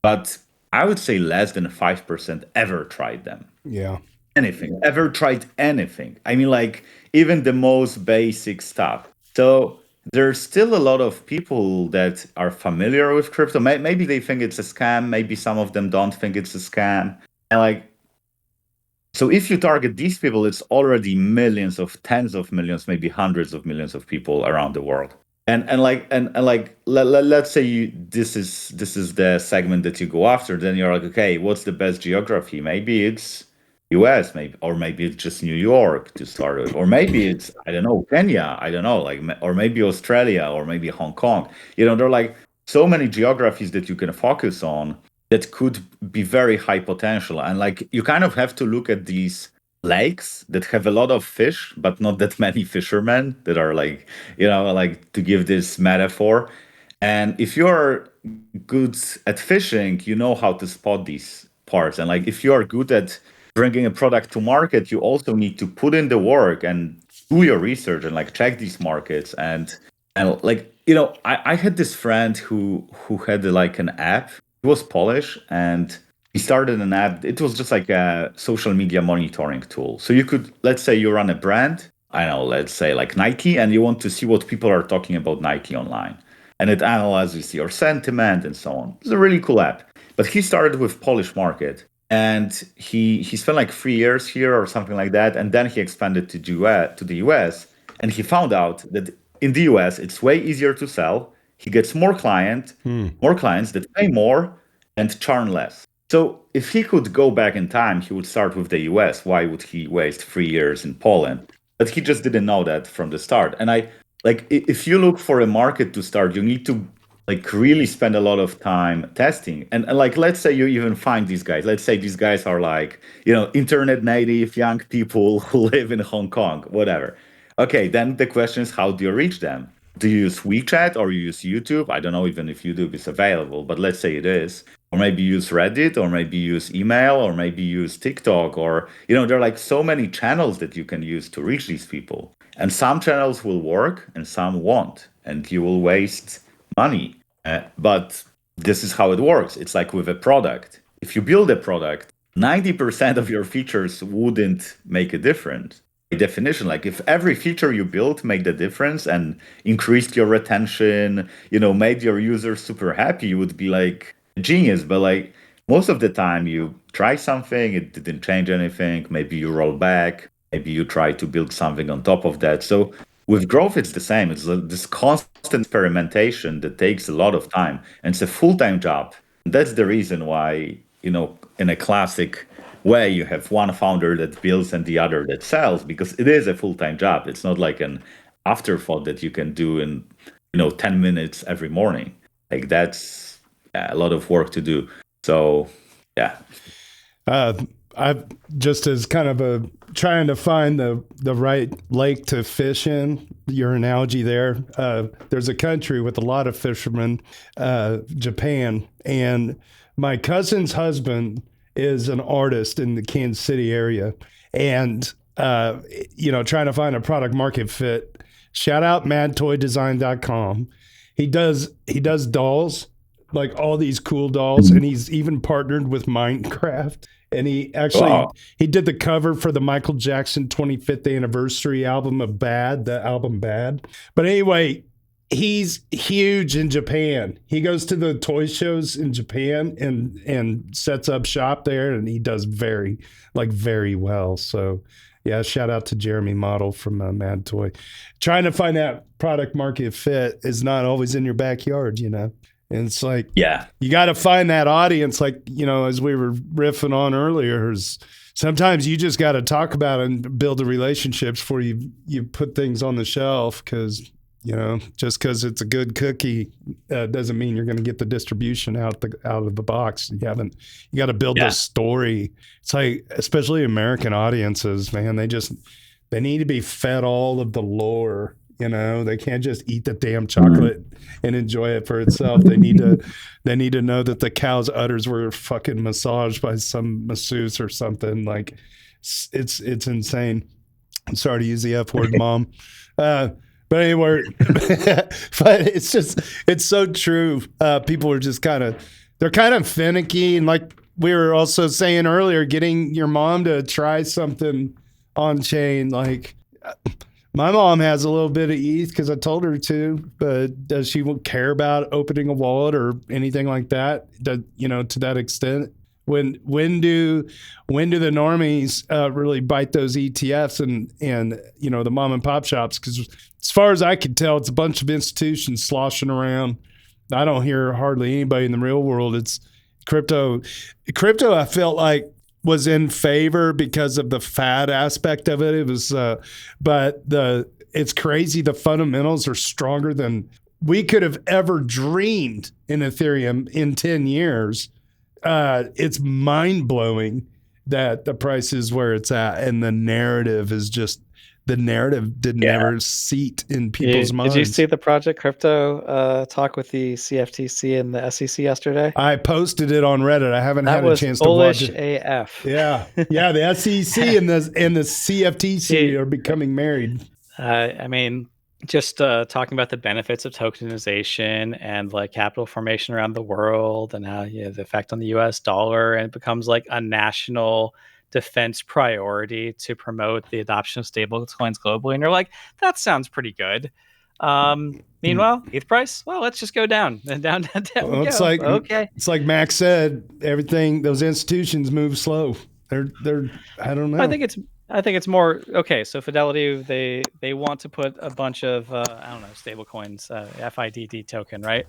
[SPEAKER 2] but I would say less than 5% ever tried them.
[SPEAKER 1] Yeah.
[SPEAKER 2] Ever tried anything. I mean, like even the most basic stuff. So there's still a lot of people that are familiar with crypto. Maybe they think it's a scam. Maybe some of them don't think it's a scam. And like, So if you target these people, it's already millions of tens of millions, maybe hundreds of millions of people around the world. Let's say this is the segment that you go after, then you're like, okay, what's the best geography? Maybe it's US, maybe it's just New York to start with, or maybe it's, I don't know, Kenya, I don't know, or maybe Australia, or maybe Hong Kong. There are like so many geographies that you can focus on that could be very high potential. And like you kind of have to look at these lakes that have a lot of fish, but not that many fishermen that are like, like to give this metaphor. And if you're good at fishing, you know how to spot these parts. And like if you are good at bringing a product to market, you also need to put in the work and do your research and like check these markets. And like, I had this friend who had like an app. He was Polish and he started an app. It was just like a social media monitoring tool. So you could, let's say you run a brand, I don't know, let's say like Nike, and you want to see what people are talking about Nike online. And it analyzes your sentiment and so on. It's a really cool app. But he started with Polish market and he spent like 3 years here or something like that. And then he expanded to the US. And he found out that in the US, it's way easier to sell. He gets more clients that pay more and churn less. So if he could go back in time, he would start with the US. Why would he waste 3 years in Poland? But he just didn't know that from the start. And if you look for a market to start, you need to like really spend a lot of time testing. And like, let's say you even find these guys. Let's say these guys are like, internet native young people who live in Hong Kong, whatever. Okay, then the question is, how do you reach them? Do you use WeChat or you use YouTube? I don't know even if YouTube is available, but let's say it is. Or maybe use Reddit, or maybe use email, or maybe use TikTok, or, there are like so many channels that you can use to reach these people. And some channels will work and some won't, and you will waste money. But this is how it works. It's like with a product. If you build a product, 90% of your features wouldn't make a difference. By definition, like if every feature you built made the difference and increased your retention, made your users super happy, you would be like a genius. But like most of the time you try something, it didn't change anything. Maybe you roll back. Maybe you try to build something on top of that. So with growth, it's the same. It's this constant experimentation that takes a lot of time. And it's a full-time job. And that's the reason why, in a classic way, you have one founder that builds and the other that sells, because it is a full-time job. It's not like an afterthought that you can do in, 10 minutes every morning. Like that's a lot of work to do. So, yeah.
[SPEAKER 1] I've just as kind of trying to find the right lake to fish in, your analogy there. There's a country with a lot of fishermen, Japan, and my cousin's husband is an artist in the Kansas City area, and trying to find a product market fit. Shout out madtoydesign.com. He does dolls, like all these cool dolls, and he's even partnered with Minecraft. And he actually he did the cover for the Michael Jackson 25th anniversary album of Bad, the album Bad. But anyway, he's huge in Japan. He goes to the toy shows in Japan and sets up shop there, and he does very well. So yeah, shout out to Jeremy Model from Mad Toy. Trying to find that product market fit is not always in your backyard, And it's like,
[SPEAKER 2] yeah,
[SPEAKER 1] you got to find that audience. Like, as we were riffing on earlier, is sometimes you just got to talk about it and build the relationships before you put things on the shelf. Because, just because it's a good cookie doesn't mean you're going to get the distribution out of the box. You got to build the story. It's like, especially American audiences, man, they need to be fed all of the lore. They can't just eat the damn chocolate and enjoy it for itself. They need to know that the cow's udders were fucking massaged by some masseuse or something. Like it's insane. I'm sorry to use the F word, Mom. But anyway, but it's so true. People are just they're kind of finicky. And like we were also saying earlier, getting your mom to try something on chain, like, my mom has a little bit of ETH because I told her to, but does she care about opening a wallet or anything like that? To that extent? When do the normies really bite those ETFs and the mom and pop shops? Because as far as I can tell, it's a bunch of institutions sloshing around. I don't hear hardly anybody in the real world. It's crypto. Crypto, I felt like, was in favor because of the fad aspect of it. It was, it's crazy. The fundamentals are stronger than we could have ever dreamed in Ethereum in 10 years. It's mind blowing that the price is where it's at, and the narrative did never seat in people's minds.
[SPEAKER 3] Did you see the Project Crypto talk with the CFTC and the SEC yesterday?
[SPEAKER 1] I posted it on Reddit. I haven't had a chance to watch it.
[SPEAKER 3] AF.
[SPEAKER 1] Yeah, the SEC and the CFTC are becoming married.
[SPEAKER 3] I mean, just talking about the benefits of tokenization and like capital formation around the world, and how the effect on the US dollar, and it becomes like a national defense priority to promote the adoption of stable coins globally. And you're like, that sounds pretty good. Meanwhile, ETH price, well, let's just go down and down.
[SPEAKER 1] Well, it's like, okay. It's like Max said, everything, those institutions move slow. They're I don't know.
[SPEAKER 3] I think it's more okay. So Fidelity, they want to put a bunch of stable coins, FIDD token, right,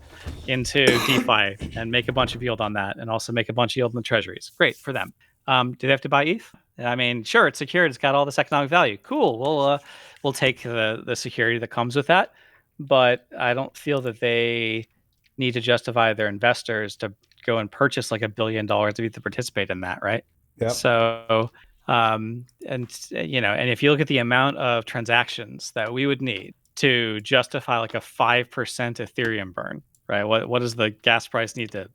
[SPEAKER 3] into DeFi and make a bunch of yield on that, and also make a bunch of yield in the treasuries. Great for them. Do they have to buy ETH? I mean, sure, it's secured. It's got all this economic value. Cool. We'll take the security that comes with that, but I don't feel that they need to justify their investors to go and purchase like $1 billion of ETH to participate in that, right?
[SPEAKER 1] Yeah.
[SPEAKER 3] So. And if you look at the amount of transactions that we would need to justify like a 5% Ethereum burn, right? What does the gas price need to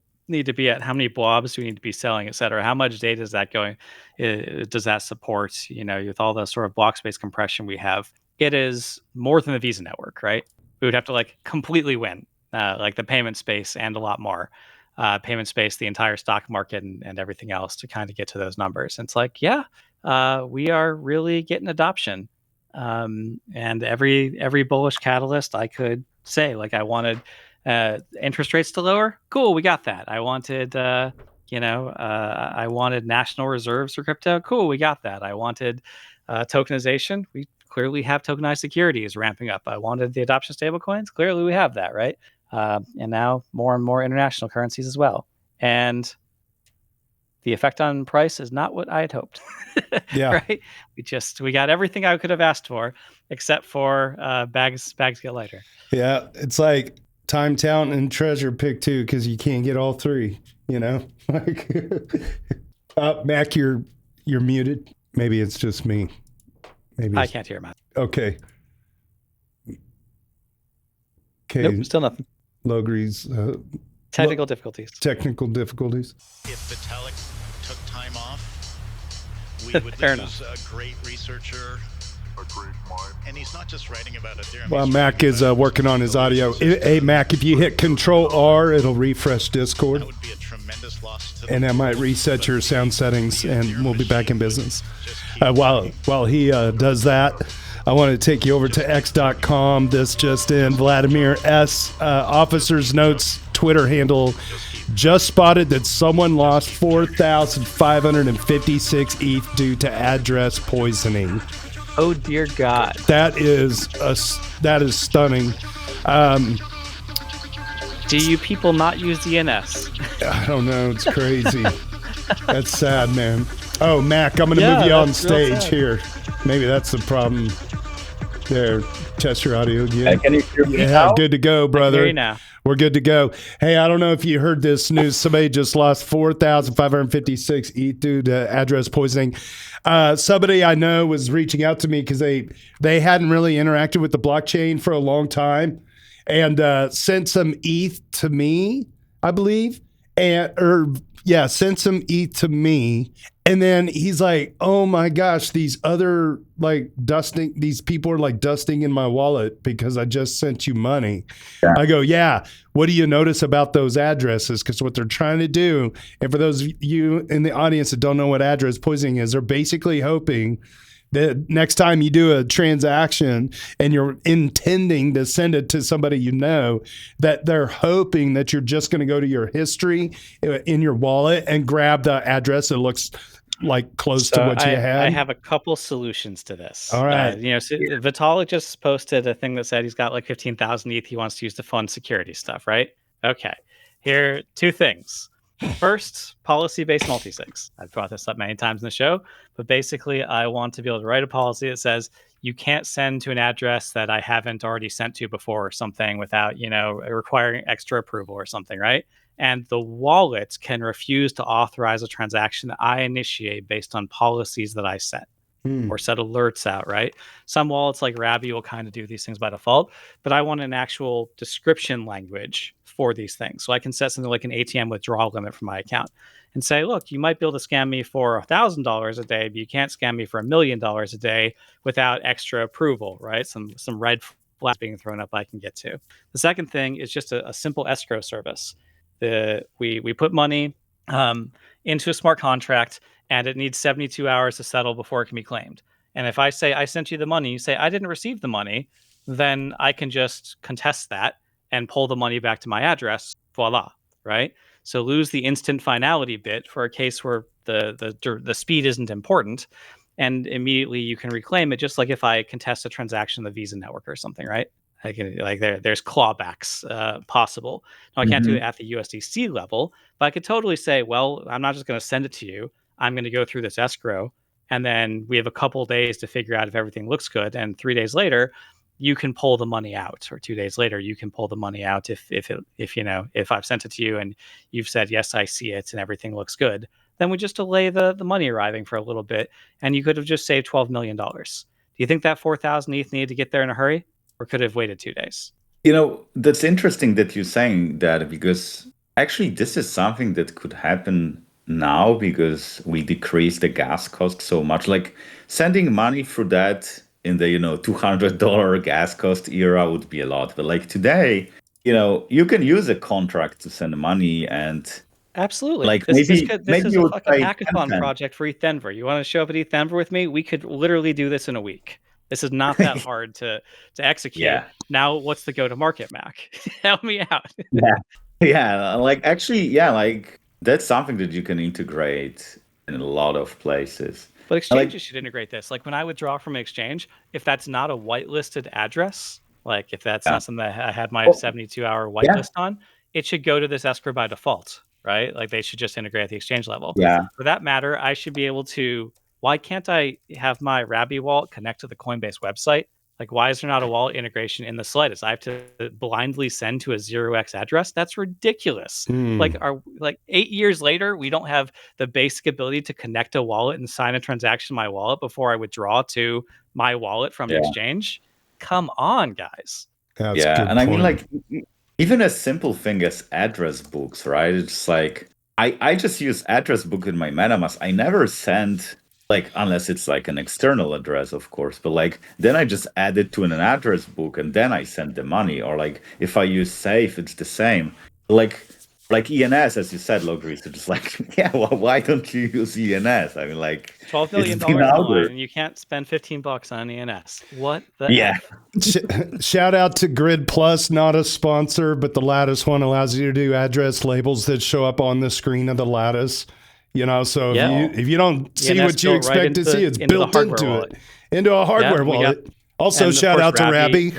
[SPEAKER 3] be at? How many blobs do we need to be selling, et cetera? How much data is that going? Does that support? With all the sort of block space compression we have, it is more than the Visa network, right? We would have to like completely win, like the payment space and a lot more. Payment space, the entire stock market, and everything else to kind of get to those numbers. And it's like, we are really getting adoption. And every bullish catalyst I could say, like I wanted interest rates to lower. Cool, we got that. I wanted, I wanted national reserves for crypto. Cool, we got that. I wanted tokenization. We clearly have tokenized securities ramping up. I wanted the adoption of stablecoins. Clearly we have that, right? And now more and more international currencies as well. And the effect on price is not what I had hoped.
[SPEAKER 1] Yeah.
[SPEAKER 3] Right? We got everything I could have asked for, except for bags get lighter.
[SPEAKER 1] Yeah. It's like time, talent, and treasure pick two, because you can't get all three, like Mac, you're muted. Maybe it's just me. Maybe
[SPEAKER 3] I can't hear, Matt.
[SPEAKER 1] Okay.
[SPEAKER 3] Nope, still nothing.
[SPEAKER 1] Logris.
[SPEAKER 3] Technical difficulties.
[SPEAKER 4] If Vitalik took time off, we would lose a great researcher. A great mind. And he's not just writing about Ethereum.
[SPEAKER 1] Well, Mac is working on his audio. Hey, Mac, if you hit Control R, it'll refresh Discord.
[SPEAKER 4] That would be a tremendous loss to
[SPEAKER 1] and that might reset your sound settings, and we'll be back in business. While he does that, I want to take you over to x.com. This just in, Vladimir S. Officer's Notes Twitter handle just spotted that someone lost 4,556 ETH due to address poisoning.
[SPEAKER 3] Oh dear God!
[SPEAKER 1] That is stunning.
[SPEAKER 3] Do you people not use DNS?
[SPEAKER 1] I don't know. It's crazy. That's sad, man. Oh, Mac, I'm going to move you on stage here. Maybe that's the problem. There, test your audio again.
[SPEAKER 2] Can you hear me
[SPEAKER 1] Yeah,
[SPEAKER 2] now?
[SPEAKER 1] good to go, brother.
[SPEAKER 3] I hear you now.
[SPEAKER 1] We're good to go. Hey, I don't know if you heard this news. Somebody just lost 4,556 ETH due to address poisoning. Somebody I know was reaching out to me because they hadn't really interacted with the blockchain for a long time, and sent some ETH to me, I believe, sent some ETH to me. And then he's like, oh my gosh, these people are like dusting in my wallet because I just sent you money. Yeah. I go, yeah. What do you notice about those addresses? Because what they're trying to do, and for those of you in the audience that don't know what address poisoning is, they're basically hoping The next time you do a transaction and you're intending to send it to somebody you know, that they're hoping that you're just going to go to your history in your wallet and grab the address that looks like close to what you had.
[SPEAKER 3] I have a couple solutions to this.
[SPEAKER 1] All right.
[SPEAKER 3] So Vitalik just posted a thing that said he's got like 15,000 ETH he wants to use to fund security stuff, right? Okay. Here are two things. First, policy-based multisigs. I've brought this up many times in the show, but basically I want to be able to write a policy that says you can't send to an address that I haven't already sent to before or something without, requiring extra approval or something, right? And the wallet can refuse to authorize a transaction that I initiate based on policies that I set or set alerts out, right? Some wallets like Rabby will kind of do these things by default, but I want an actual description language for these things. So I can set something like an ATM withdrawal limit for my account and say, look, you might be able to scam me for $1,000 a day, but you can't scam me for $1 million a day without extra approval, right? Some red flags being thrown up I can get to. The second thing is just a simple escrow service. We put money into a smart contract, and it needs 72 hours to settle before it can be claimed. And if I say I sent you the money, you say I didn't receive the money, then I can just contest that and pull the money back to my address. Voila, right? So lose the instant finality bit for a case where the speed isn't important, and immediately you can reclaim it. Just like if I contest a transaction on the Visa network or something, right? I can there's clawbacks possible. Now I can't do it at the USDC level, but I could totally say, well, I'm not just going to send it to you. I'm going to go through this escrow, and then we have a couple days to figure out if everything looks good. And 3 days later, you can pull the money out, or 2 days later, you can pull the money out if I've sent it to you and you've said yes, I see it, and everything looks good. Then we just delay the money arriving for a little bit, and you could have just saved $12 million. Do you think that 4,000 ETH needed to get there in a hurry? Or could have waited 2 days?
[SPEAKER 2] That's interesting that you're saying that, because actually this is something that could happen now because we decreased the gas cost so much. Like sending money through that in the, $200 gas cost era would be a lot. But like today, you can use a contract to send money and...
[SPEAKER 3] Absolutely.
[SPEAKER 2] Like
[SPEAKER 3] this
[SPEAKER 2] maybe
[SPEAKER 3] is
[SPEAKER 2] you
[SPEAKER 3] a
[SPEAKER 2] would
[SPEAKER 3] fucking
[SPEAKER 2] pay
[SPEAKER 3] hackathon
[SPEAKER 2] 10.
[SPEAKER 3] project for ETH Denver. You want to show up at ETH Denver with me? We could literally do this in a week. This is not that hard to execute.
[SPEAKER 2] Yeah.
[SPEAKER 3] Now, what's the go-to-market, Mac? Help me out.
[SPEAKER 2] Yeah. Like that's something that you can integrate in a lot of places.
[SPEAKER 3] But exchanges should integrate this. Like when I withdraw from an exchange, if that's not a whitelisted address, like if that's not something that I had my 72-hour whitelist on, it should go to this escrow by default, right? Like they should just integrate at the exchange level.
[SPEAKER 2] Yeah.
[SPEAKER 3] For that matter, I should be able to... Why can't I have my Rabby wallet connect to the Coinbase website? Like, why is there not a wallet integration in the slightest? I have to blindly send to a 0x address? That's ridiculous. Like 8 years later, we don't have the basic ability to connect a wallet and sign a transaction in my wallet before I withdraw to my wallet from the exchange? Come on, guys.
[SPEAKER 1] That's
[SPEAKER 2] and
[SPEAKER 1] point.
[SPEAKER 2] I mean, like, even a simple thing as address books, right? It's like, I just use address book in my MetaMask. I never send... Like, unless it's like an external address, of course, but like, then I just add it to an address book and then I send the money. Or like, if I use Safe, it's the same. Like ENS, as you said, Logris, it's just like, well, why don't you use ENS? I mean, like,
[SPEAKER 3] $12 million and you can't spend $15 on ENS. What the heck?
[SPEAKER 1] Shout out to Grid Plus, not a sponsor, but the Lattice one allows you to do address labels that show up on the screen of the Lattice. So if you don't see what you expect to see, it's built into it, into a hardware wallet. Also, shout out to Rabby.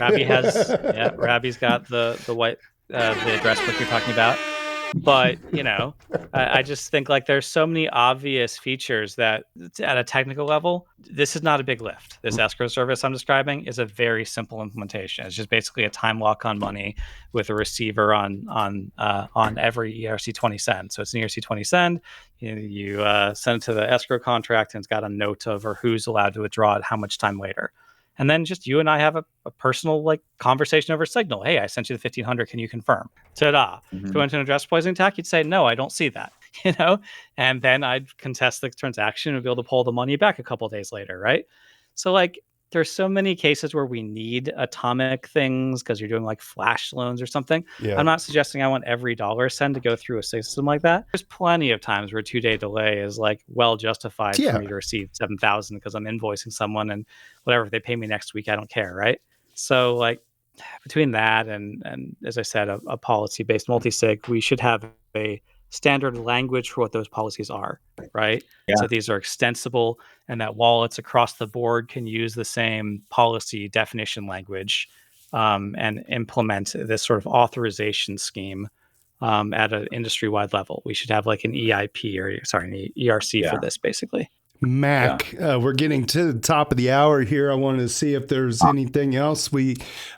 [SPEAKER 3] Rabby's got the white the address book you're talking about. But I just think like there's so many obvious features that at a technical level, this is not a big lift. This escrow service I'm describing is a very simple implementation. It's just basically a time lock on money with a receiver on every ERC20 send. So it's an ERC20 send. You send it to the escrow contract, and it's got a note over who's allowed to withdraw it, how much time later. And then just you and I have a personal conversation over Signal. Hey, I sent you the 1500. Can you confirm? Ta-da. If you went to an address poisoning attack, you'd say, no, I don't see that. And then I'd contest the transaction and be able to pull the money back a couple of days later, right? So there's so many cases where we need atomic things because you're doing like flash loans or something.
[SPEAKER 1] Yeah.
[SPEAKER 3] I'm not suggesting I want every dollar send to go through a system like that. There's plenty of times where 2-day delay is like well justified for me to receive 7,000 because I'm invoicing someone and whatever, if they pay me next week, I don't care, right? So like between that and as I said, a policy-based multi-sig, we should have a standard language for what those policies are, right?
[SPEAKER 2] Yeah.
[SPEAKER 3] So these are extensible, and that wallets across the board can use the same policy definition language and implement this sort of authorization scheme at an industry-wide level. We should have like an EIP or an ERC for this, basically.
[SPEAKER 1] Mac, we're getting to the top of the hour here. I wanted to see if there's anything else.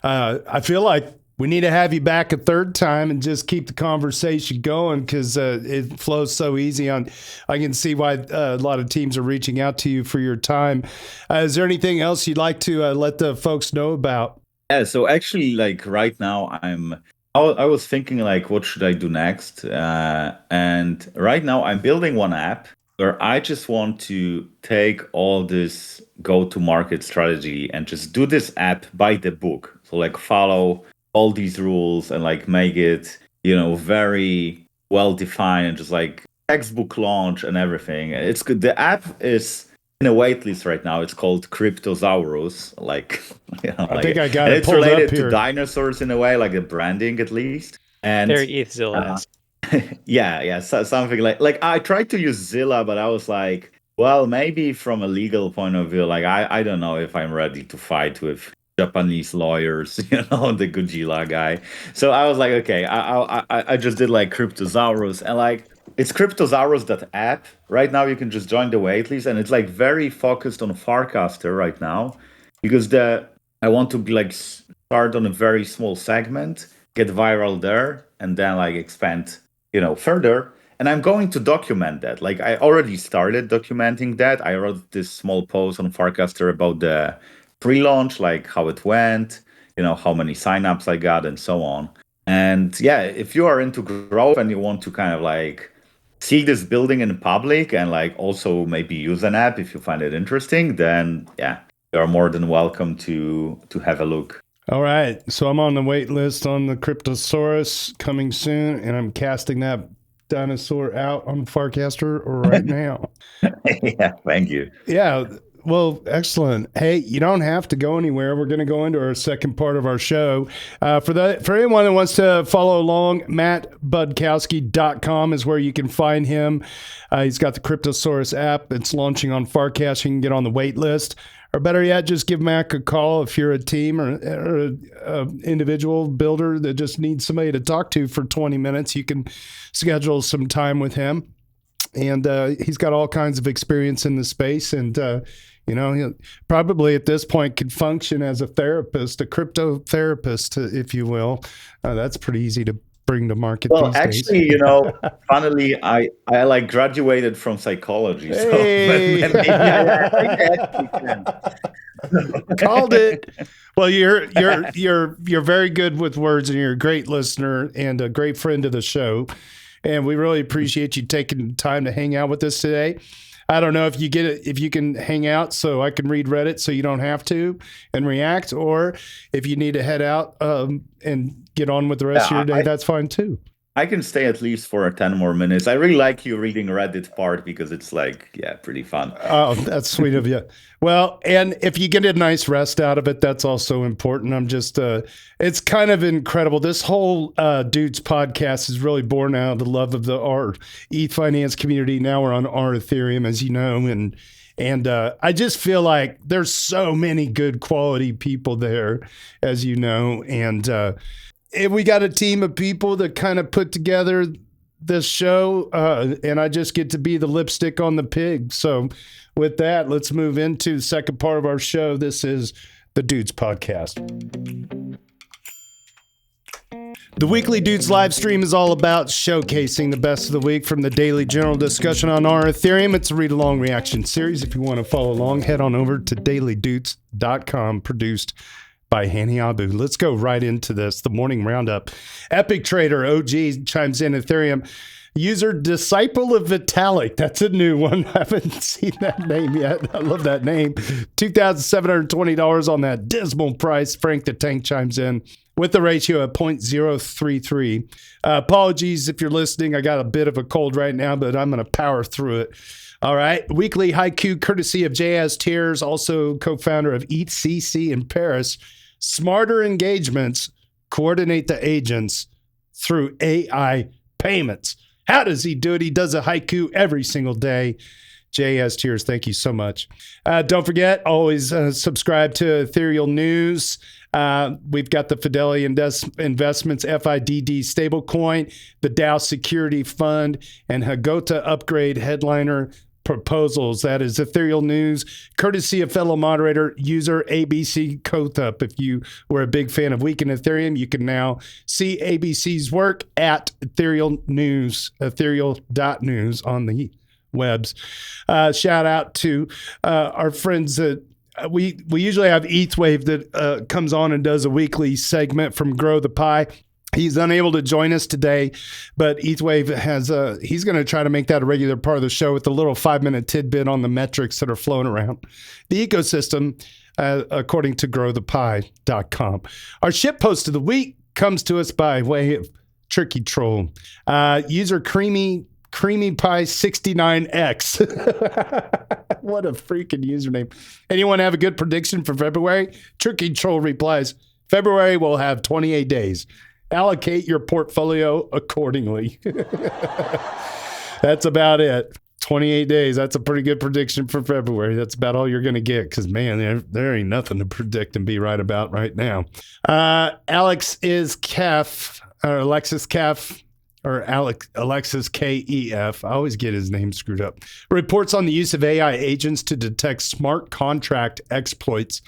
[SPEAKER 1] I feel like we need to have you back a third time and just keep the conversation going because it flows so easy. I can see why a lot of teams are reaching out to you for your time. Is there anything else you'd like to let the folks know about?
[SPEAKER 2] Yeah, so actually, like right now, I was thinking like, what should I do next? And right now, I'm building one app where I just want to take all this go-to-market strategy and just do this app by the book. So like follow all these rules and like make it, very well defined and just like textbook launch and everything. It's good. The app is in a waitlist right now. It's called Cryptosaurus. I
[SPEAKER 1] think I got it.
[SPEAKER 2] It's related to dinosaurs in a way, like the branding at least. And
[SPEAKER 3] very ETHZilla.
[SPEAKER 2] Yeah. So something like I tried to use Zilla, but I was like, well, maybe from a legal point of view, like I don't know if I'm ready to fight with Japanese lawyers, the Godzilla guy. So I was like, okay, I just did like Cryptosaurus, and like it's Cryptosaurus.app. Right now you can just join the waitlist, and it's like very focused on Farcaster right now because I want to be like start on a very small segment, get viral there, and then like expand, further. And I'm going to document that. Like I already started documenting that. I wrote this small post on Farcaster about the pre-launch, like how it went, how many signups I got and so on. And yeah, if you are into growth and you want to kind of like see this building in public and like also maybe use an app if you find it interesting, then yeah, you're more than welcome to have a look.
[SPEAKER 1] All right. So I'm on the wait list on the Cryptosaurus coming soon, and I'm casting that dinosaur out on Farcaster right now.
[SPEAKER 2] Yeah, thank you.
[SPEAKER 1] Yeah. Well, excellent. Hey, you don't have to go anywhere. We're going to go into our second part of our show. For anyone that wants to follow along, MacBudkowski.com is where you can find him. He's got the Cryptosaurus app. It's launching on Farcaster. You can get on the wait list. Or better yet, just give Mac a call if you're a team or an individual builder that just needs somebody to talk to for 20 minutes. You can schedule some time with him. And he's got all kinds of experience in the space. And, he probably at this point could function as a therapist, a crypto therapist, if you will. That's pretty easy to bring to market these
[SPEAKER 2] actually,
[SPEAKER 1] days.
[SPEAKER 2] funnily, I like graduated from psychology.
[SPEAKER 1] Hey.
[SPEAKER 2] So maybe I actually can.
[SPEAKER 1] Called it. Well, you're very good with words, and you're a great listener and a great friend of the show. And we really appreciate you taking time to hang out with us today. I don't know if you can hang out so I can read Reddit so you don't have to and react, or if you need to head out and get on with the rest of your day, that's fine too.
[SPEAKER 2] I can stay at least for 10 more minutes. I really like you reading Reddit part because it's like, pretty fun.
[SPEAKER 1] Oh, that's sweet of you. Well, and if you get a nice rest out of it, that's also important. I'm just, it's kind of incredible. This whole Doots podcast is really born out of the love of our ETH finance community. Now we're on our Ethereum, as you know, and I just feel like there's so many good quality people there, as you know, and we got a team of people that kind of put together this show, and I just get to be the lipstick on the pig. So with that, let's move into the second part of our show. This is the Doots podcast. The weekly Doots live stream is all about showcasing the best of the week from the daily general discussion on our Ethereum. It's a read-along reaction series. If you want to follow along, head on over to dailydoots.eth, produced by Hani Abu. Let's go right into this. The morning roundup. Epic Trader OG chimes in Ethereum. User Disciple of Vitalik. That's a new one. I haven't seen that name yet. I love that name. $2,720 on that dismal price. Frank the Tank chimes in with the ratio of 0.033. Apologies if you're listening. I got a bit of a cold right now, but I'm going to power through it. All right. Weekly haiku courtesy of JS Tears, also co-founder of ETHCC in Paris. Smarter engagements coordinate the agents through AI payments. How does he do it? He does a haiku every single day. JS Tears, thank you so much. Don't forget, always subscribe to Ethereal News. We've got the Fidelity Investments FIDD stablecoin, the Dow Security Fund, and Hagota Upgrade headliner proposals. That is Ethereal News, courtesy of fellow moderator user ABC Kotup. If you were a big fan of Week in Ethereum, you can now see ABC's work at Ethereal News, ethereal.news on the webs. Shout out to our friends that we usually have ETHWave that comes on and does a weekly segment from Grow the Pie. He's unable to join us today, but ETHWave has he's going to try to make that a regular part of the show with a little 5-minute tidbit on the metrics that are flowing around the ecosystem, according to growthepie.com. Our ship post of the week comes to us by way of Tricky Troll. User Creamy Pie 69X. What a freaking username. Anyone have a good prediction for February? Tricky Troll replies, February will have 28 days. Allocate your portfolio accordingly. That's about it. 28 days. That's a pretty good prediction for February. That's about all you're going to get because, man, there ain't nothing to predict and be right about right now. Alexis Kef, Alexis KEF, I always get his name screwed up, reports on the use of AI agents to detect smart contract exploits.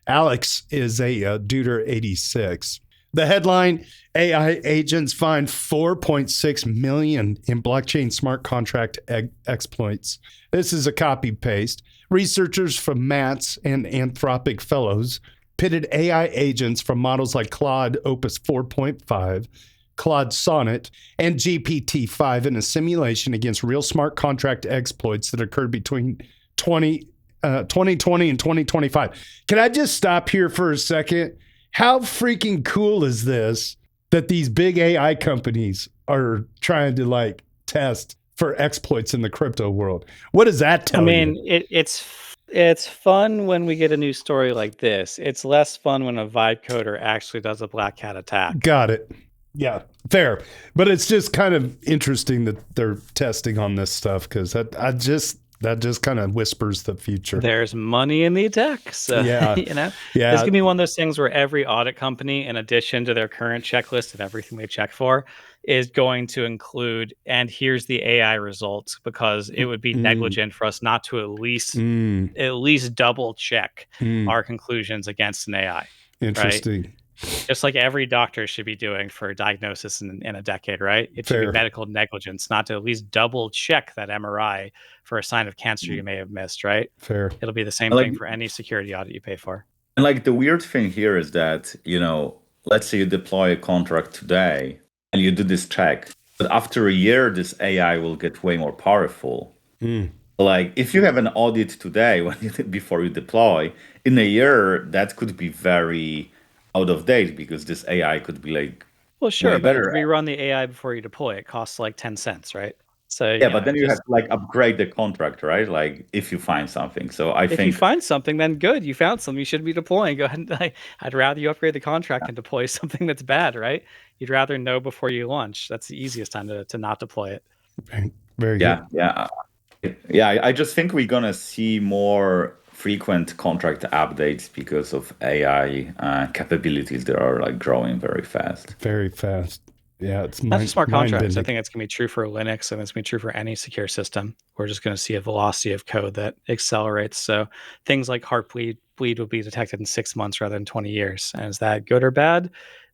[SPEAKER 1] Alex is a Duder 86. The headline, AI agents find 4.6 million in blockchain smart contract exploits. This is a copy paste. Researchers from MATS and Anthropic Fellows pitted AI agents from models like Claude Opus 4.5, Claude Sonnet, and GPT-5 in a simulation against real smart contract exploits that occurred between 2020 and 2025. Can I just stop here for a second? How freaking cool is this that these big AI companies are trying to test for exploits in the crypto world? What does that tell you?
[SPEAKER 3] I mean, it's fun when we get a new story like this. It's less fun when a vibe coder actually does a black hat attack.
[SPEAKER 1] Got it. Yeah, fair. But it's just kind of interesting that they're testing on this stuff because that just kind of whispers the future.
[SPEAKER 3] There's money in the attacks.
[SPEAKER 1] Yeah.
[SPEAKER 3] Yeah. It's going to be one of those things where every audit company, in addition to their current checklist of everything they check for, is going to include, and here's the AI results, because it would be negligent for us not to at least double check our conclusions against an AI.
[SPEAKER 1] Interesting.
[SPEAKER 3] Right? Just like every doctor should be doing for diagnosis in a decade, right? It should be medical negligence not to at least double check that MRI for a sign of cancer you may have missed, right?
[SPEAKER 1] Fair.
[SPEAKER 3] It'll be the same thing for any security audit you pay for.
[SPEAKER 2] And the weird thing here is that, let's say you deploy a contract today and you do this check, but after a year, this AI will get way more powerful. If you have an audit today before you deploy, in a year, that could be very out of date because this AI could be
[SPEAKER 3] well, sure,
[SPEAKER 2] way better.
[SPEAKER 3] But rerun the AI before you deploy. It costs 10 cents, right? So
[SPEAKER 2] yeah, but then you have to upgrade the contract, right? If you find something. So if you
[SPEAKER 3] find something, then good. You found something. You should be deploying. Go ahead. I'd rather you upgrade the contract and deploy something that's bad, right? You'd rather know before you launch. That's the easiest time to not deploy it.
[SPEAKER 1] Very good.
[SPEAKER 2] Yeah. I just think we're gonna see more frequent contract updates because of AI capabilities that are growing very fast.
[SPEAKER 1] Very fast. Yeah, it's
[SPEAKER 3] not just smart contracts. I think it's going to be true for Linux, and it's going to be true for any secure system. We're just going to see a velocity of code that accelerates. So things like Heartbleed will be detected in 6 months rather than 20 years. And is that good or bad?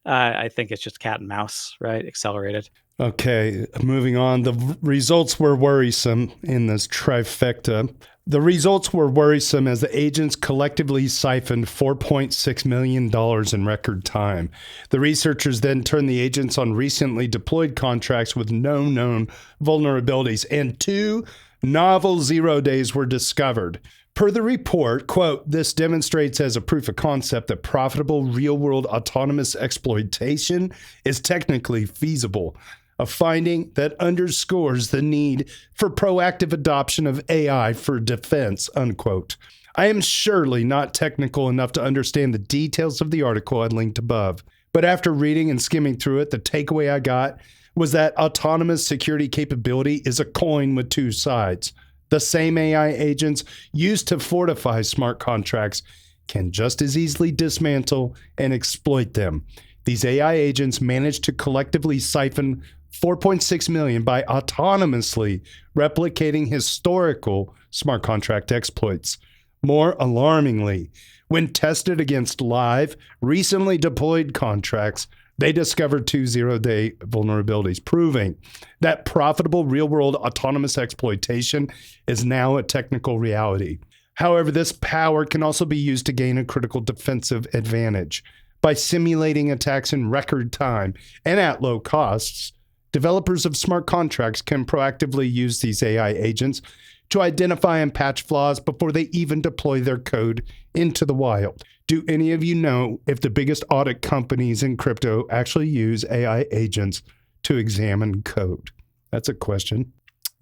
[SPEAKER 3] I think it's just cat and mouse, right? Accelerated.
[SPEAKER 1] Okay, moving on. The results were worrisome in this trifecta. The results were worrisome as the agents collectively siphoned $4.6 million in record time. The researchers then turned the agents on recently deployed contracts with no known vulnerabilities, and 2 novel 0 days were discovered. Per the report, quote, this demonstrates as a proof of concept that profitable real-world autonomous exploitation is technically feasible. A finding that underscores the need for proactive adoption of AI for defense, unquote. I am surely not technical enough to understand the details of the article I linked above, but after reading and skimming through it, the takeaway I got was that autonomous security capability is a coin with 2 sides. The same AI agents used to fortify smart contracts can just as easily dismantle and exploit them. These AI agents managed to collectively siphon 4.6 million by autonomously replicating historical smart contract exploits. More alarmingly, when tested against live, recently deployed contracts, they discovered 2 0-day vulnerabilities, proving that profitable real-world autonomous exploitation is now a technical reality. However, this power can also be used to gain a critical defensive advantage. By simulating attacks in record time and at low costs, developers of smart contracts can proactively use these AI agents to identify and patch flaws before they even deploy their code into the wild. Do any of you know if the biggest audit companies in crypto actually use AI agents to examine code? That's a question.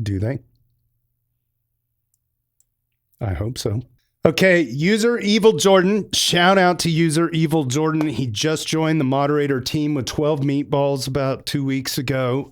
[SPEAKER 1] Do they? I hope so. Okay, user Evil Jordan. Shout out to user Evil Jordan. He just joined the moderator team with 12 meatballs about 2 weeks ago.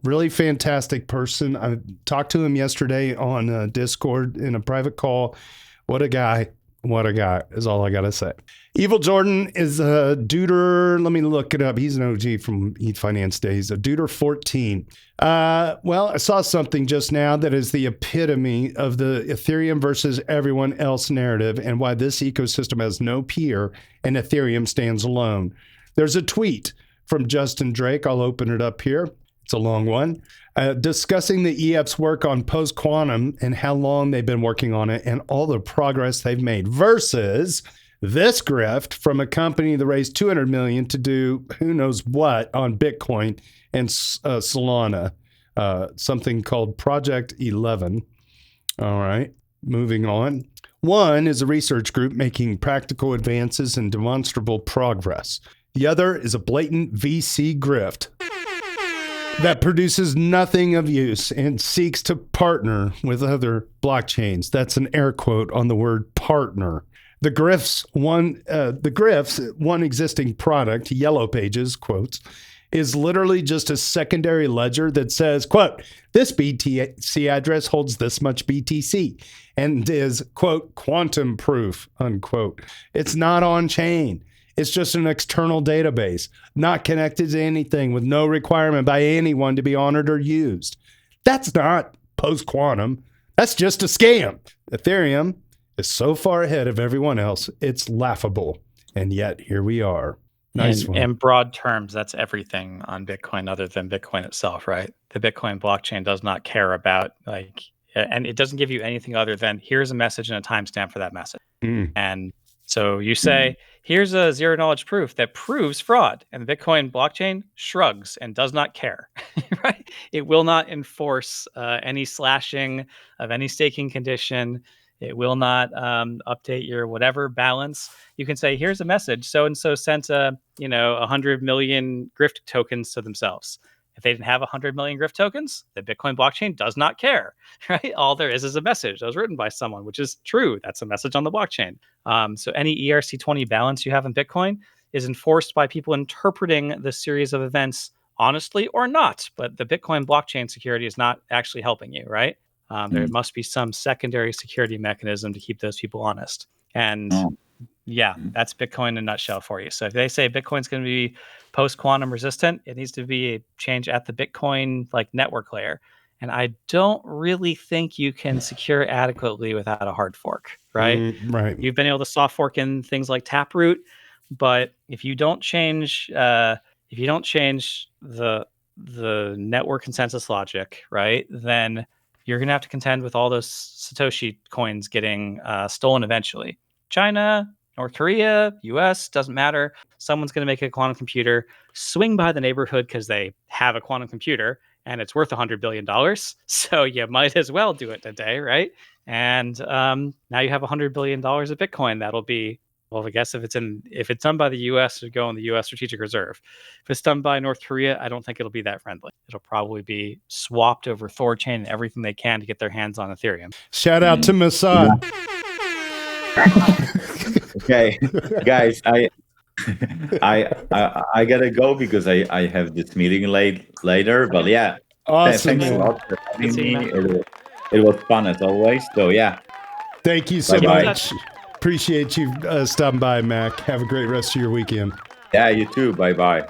[SPEAKER 1] Really fantastic person. I talked to him yesterday on Discord in a private call. What a guy. What a guy is all I got to say. Evil Jordan is a Duder. Let me look it up. He's an OG from ETH Finance days, a Duder 14. Well, I saw something just now that is the epitome of the Ethereum versus everyone else narrative and why this ecosystem has no peer and Ethereum stands alone. There's a tweet from Justin Drake. I'll open it up here. It's a long one. Discussing the EF's work on post-quantum and how long they've been working on it and all the progress they've made versus this grift from a company that raised $200 million to do who knows what on Bitcoin and Solana, something called Project 11. All right, moving on. One is a research group making practical advances and demonstrable progress. The other is a blatant VC grift that produces nothing of use and seeks to partner with other blockchains. That's an air quote on the word partner. The Griff's one existing product, Yellow Pages, quotes, is literally just a secondary ledger that says, quote, this BTC address holds this much BTC and is, quote, quantum proof, unquote. It's not on chain. It's just an external database, not connected to anything with no requirement by anyone to be honored or used. That's not post-quantum. That's just a scam. Ethereum is so far ahead of everyone else, it's laughable. And yet, here we are. Nice one.
[SPEAKER 3] In broad terms, that's everything on Bitcoin other than Bitcoin itself, right? The Bitcoin blockchain does not care about, and it doesn't give you anything other than here's a message and a timestamp for that message. And so you say, here's a zero knowledge proof that proves fraud. And the Bitcoin blockchain shrugs and does not care, right? It will not enforce any slashing of any staking condition. It will not update your whatever balance. You can say, here's a message. So-and-so sent 100 million grift tokens to themselves. If they didn't have 100 million grift tokens, the Bitcoin blockchain does not care, right? All there is a message that was written by someone, which is true. That's a message on the blockchain. So any ERC20 balance you have in Bitcoin is enforced by people interpreting the series of events honestly or not. But the Bitcoin blockchain security is not actually helping you, right? There must be some secondary security mechanism to keep those people honest. And yeah, that's Bitcoin in a nutshell for you. So if they say Bitcoin's going to be post-quantum resistant, it needs to be a change at the Bitcoin network layer. And I don't really think you can secure adequately without a hard fork, right?
[SPEAKER 1] Right.
[SPEAKER 3] You've been able to soft fork in things like Taproot, but if you don't change, the network consensus logic, right, then you're going to have to contend with all those Satoshi coins getting stolen eventually. China, North Korea, US, doesn't matter. Someone's going to make a quantum computer, swing by the neighborhood because they have a quantum computer and it's worth $100 billion. So you might as well do it today, right? And now you have $100 billion of Bitcoin. That'll be, well, I guess if it's done by the US, it'll go in the US Strategic Reserve. If it's done by North Korea, I don't think it'll be that friendly. It'll probably be swapped over Thorchain and everything they can to get their hands on Ethereum.
[SPEAKER 1] Shout out to Mossad.
[SPEAKER 2] Okay, guys, I gotta go because I have this meeting later. But yeah,
[SPEAKER 1] Awesome.
[SPEAKER 2] thanks a lot for having me. It was fun as always. So yeah,
[SPEAKER 1] thank you so
[SPEAKER 2] Bye-bye.
[SPEAKER 1] much. Appreciate you stopping by, Mac. Have a great rest of your weekend.
[SPEAKER 2] Yeah, you too. Bye.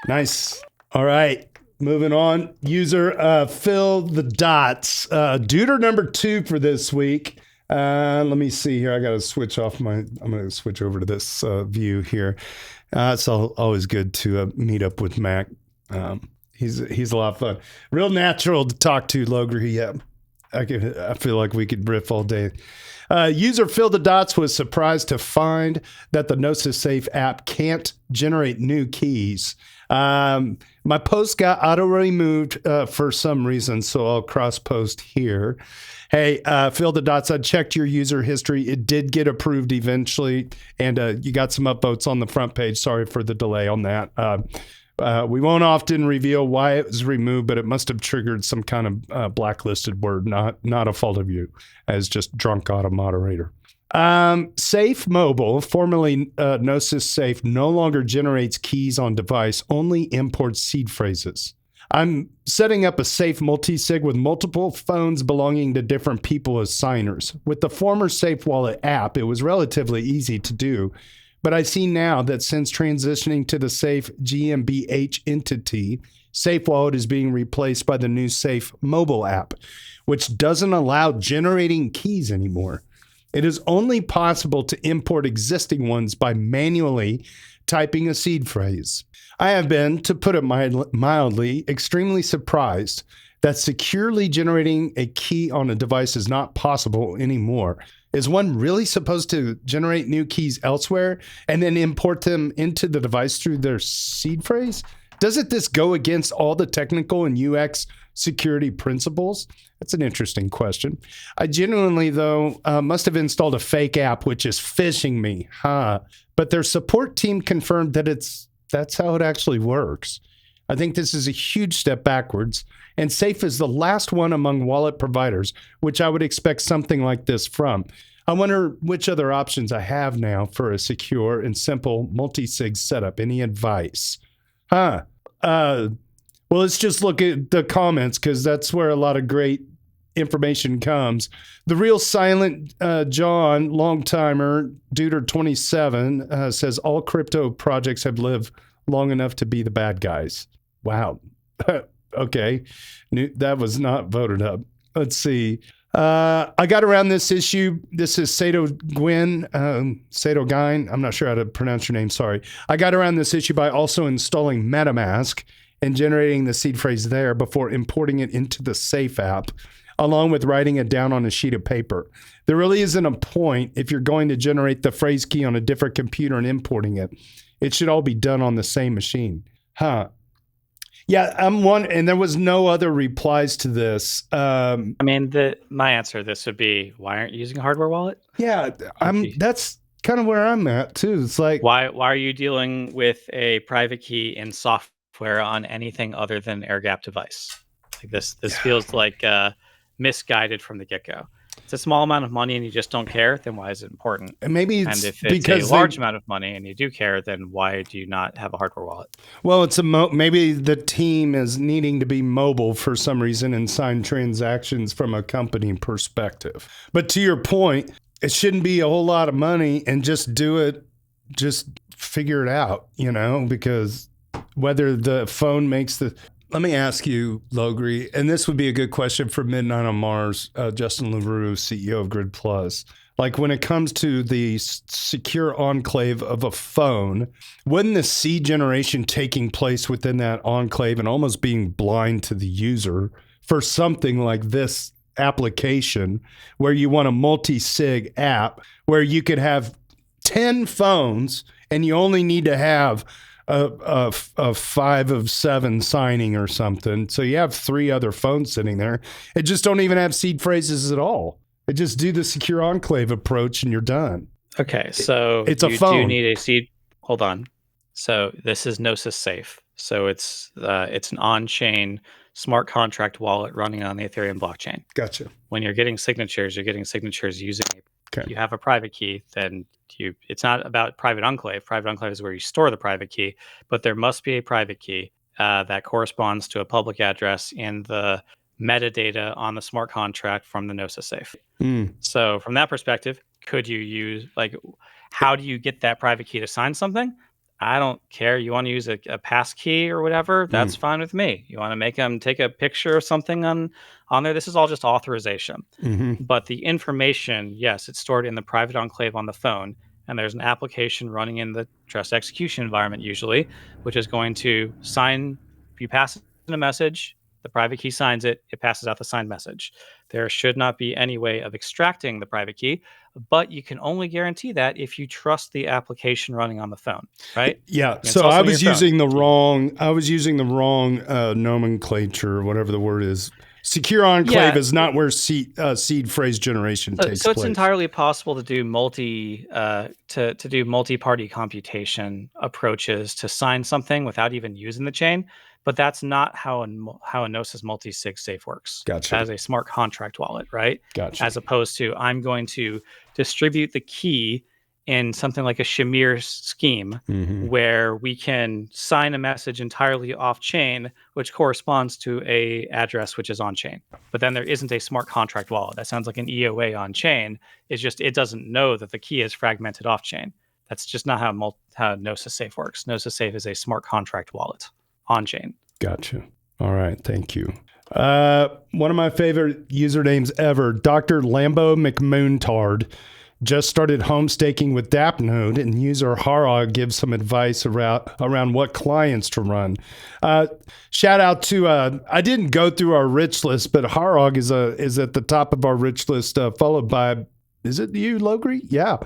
[SPEAKER 1] Nice. All right. Moving on. User Fill the Dots. Duder number 2 for this week. Let me see here. I got to switch off I'm going to switch over to this view here. It's always good to meet up with Mac. He's a lot of fun. Real natural to talk to, Logri. Yeah. I feel like we could riff all day. User Fill the Dots was surprised to find that the Gnosis Safe app can't generate new keys. My post got auto-removed for some reason, so I'll cross-post here. Hey, Fill the Dots, I checked your user history. It did get approved eventually, and you got some upvotes on the front page. Sorry for the delay on that. We won't often reveal why it was removed, but it must have triggered some kind of blacklisted word, not a fault of you, as just drunk auto moderator. Safe Mobile, formerly Gnosis Safe, no longer generates keys on device, only imports seed phrases. I'm setting up a safe multi-sig with multiple phones belonging to different people as signers. With the former Safe Wallet app, it was relatively easy to do. But I see now that since transitioning to the Safe GmbH entity, Safe Wallet is being replaced by the new Safe Mobile app, which doesn't allow generating keys anymore. It is only possible to import existing ones by manually typing a seed phrase. I have been, to put it mildly, extremely surprised that securely generating a key on a device is not possible anymore. Is one really supposed to generate new keys elsewhere and then import them into the device through their seed phrase? Doesn't this go against all the technical and UX security principles? That's an interesting question. I genuinely, though, must have installed a fake app which is phishing me. But their support team confirmed that that's how it actually works. I think this is a huge step backwards, and Safe is the last one among wallet providers, which I would expect something like this from. I wonder which other options I have now for a secure and simple multi-sig setup. Any advice? Well, let's just look at the comments because that's where a lot of great information comes. The real silent John, long timer, Duder27, says all crypto projects have lived long enough to be the bad guys. Wow. Okay. That was not voted up. Let's see. I got around this issue. This is Sato Gwyn. I'm not sure how to pronounce your name. Sorry. I got around this issue by also installing MetaMask and generating the seed phrase there before importing it into the Safe app, along with writing it down on a sheet of paper. There really isn't a point if you're going to generate the phrase key on a different computer and importing it. It should all be done on the same machine. Yeah, I'm one, and there was no other replies to this.
[SPEAKER 3] I mean, my answer to this would be, why aren't you using a hardware wallet?
[SPEAKER 1] Yeah, that's kind of where I'm at too. It's like,
[SPEAKER 3] why are you dealing with a private key in software on anything other than air gap device? Like this feels like misguided from the get-go. It's a small amount of money and you just don't care, then why is it important?
[SPEAKER 1] And maybe it's
[SPEAKER 3] if it's
[SPEAKER 1] because
[SPEAKER 3] a large amount of money and you do care, then why do you not have a hardware wallet?
[SPEAKER 1] Well, it's maybe the team is needing to be mobile for some reason and sign transactions from a company perspective. But to your point, it shouldn't be a whole lot of money and just do it, just figure it out, because whether the phone makes the... Let me ask you, Logri, and this would be a good question for Midnight on Mars, Justin LaRue, CEO of Grid Plus. Like when it comes to the secure enclave of a phone, wouldn't the seed generation taking place within that enclave and almost being blind to the user for something like this application where you want a multi-sig app where you could have 10 phones and you only need to have a 5 of 7 signing or something. So you have 3 other phones sitting there. It just don't even have seed phrases at all. It just do the secure enclave approach and you're done.
[SPEAKER 3] Okay, so
[SPEAKER 1] it's a
[SPEAKER 3] you
[SPEAKER 1] phone.
[SPEAKER 3] do need a seed. Hold on. So this is Gnosis safe. So it's an on-chain smart contract wallet running on the Ethereum blockchain.
[SPEAKER 1] Gotcha.
[SPEAKER 3] When you're getting signatures using
[SPEAKER 1] Okay.
[SPEAKER 3] you have a private key, then it's not about private enclave. Private enclave is where you store the private key, but there must be a private key that corresponds to a public address in the metadata on the smart contract from the Gnosis safe. So from that perspective, could you use, like, how do you get that private key to sign something? I don't care. You want to use a pass key or whatever? That's fine with me. You want to make them take a picture of something on there? This is all just authorization. But the information, yes, it's stored in the private enclave on the phone. And there's an application running in the trust execution environment usually, which is going to sign, you pass in a message, the private key signs it, it passes out the signed message. There should not be any way of extracting the private key, but you can only guarantee that if you trust the application running on the phone, right?
[SPEAKER 1] Yeah. So I was using the wrong nomenclature, whatever the word is. Secure enclave is not where seed phrase generation takes place.
[SPEAKER 3] So it's entirely possible to do multi-party computation approaches to sign something without even using the chain, but that's not how a Gnosis multi-sig safe works.
[SPEAKER 1] Gotcha.
[SPEAKER 3] As a smart contract wallet, right?
[SPEAKER 1] Gotcha.
[SPEAKER 3] As opposed to I'm going to distribute the key in something like a Shamir scheme where we can sign a message entirely off chain, which corresponds to a address which is on chain. But then there isn't a smart contract wallet. That sounds like an EOA on chain. It's just, it doesn't know that the key is fragmented off chain. That's just not how Gnosis Safe works. Gnosis Safe is a smart contract wallet on chain.
[SPEAKER 1] Gotcha. All right. Thank you. One of my favorite usernames ever, Dr. Lambo McMoontard, just started home staking with Dapnode, and user Harog gives some advice around what clients to run. Shout out to, I didn't go through our rich list, but Harog is at the top of our rich list, followed by, is it you, Logri? Yeah,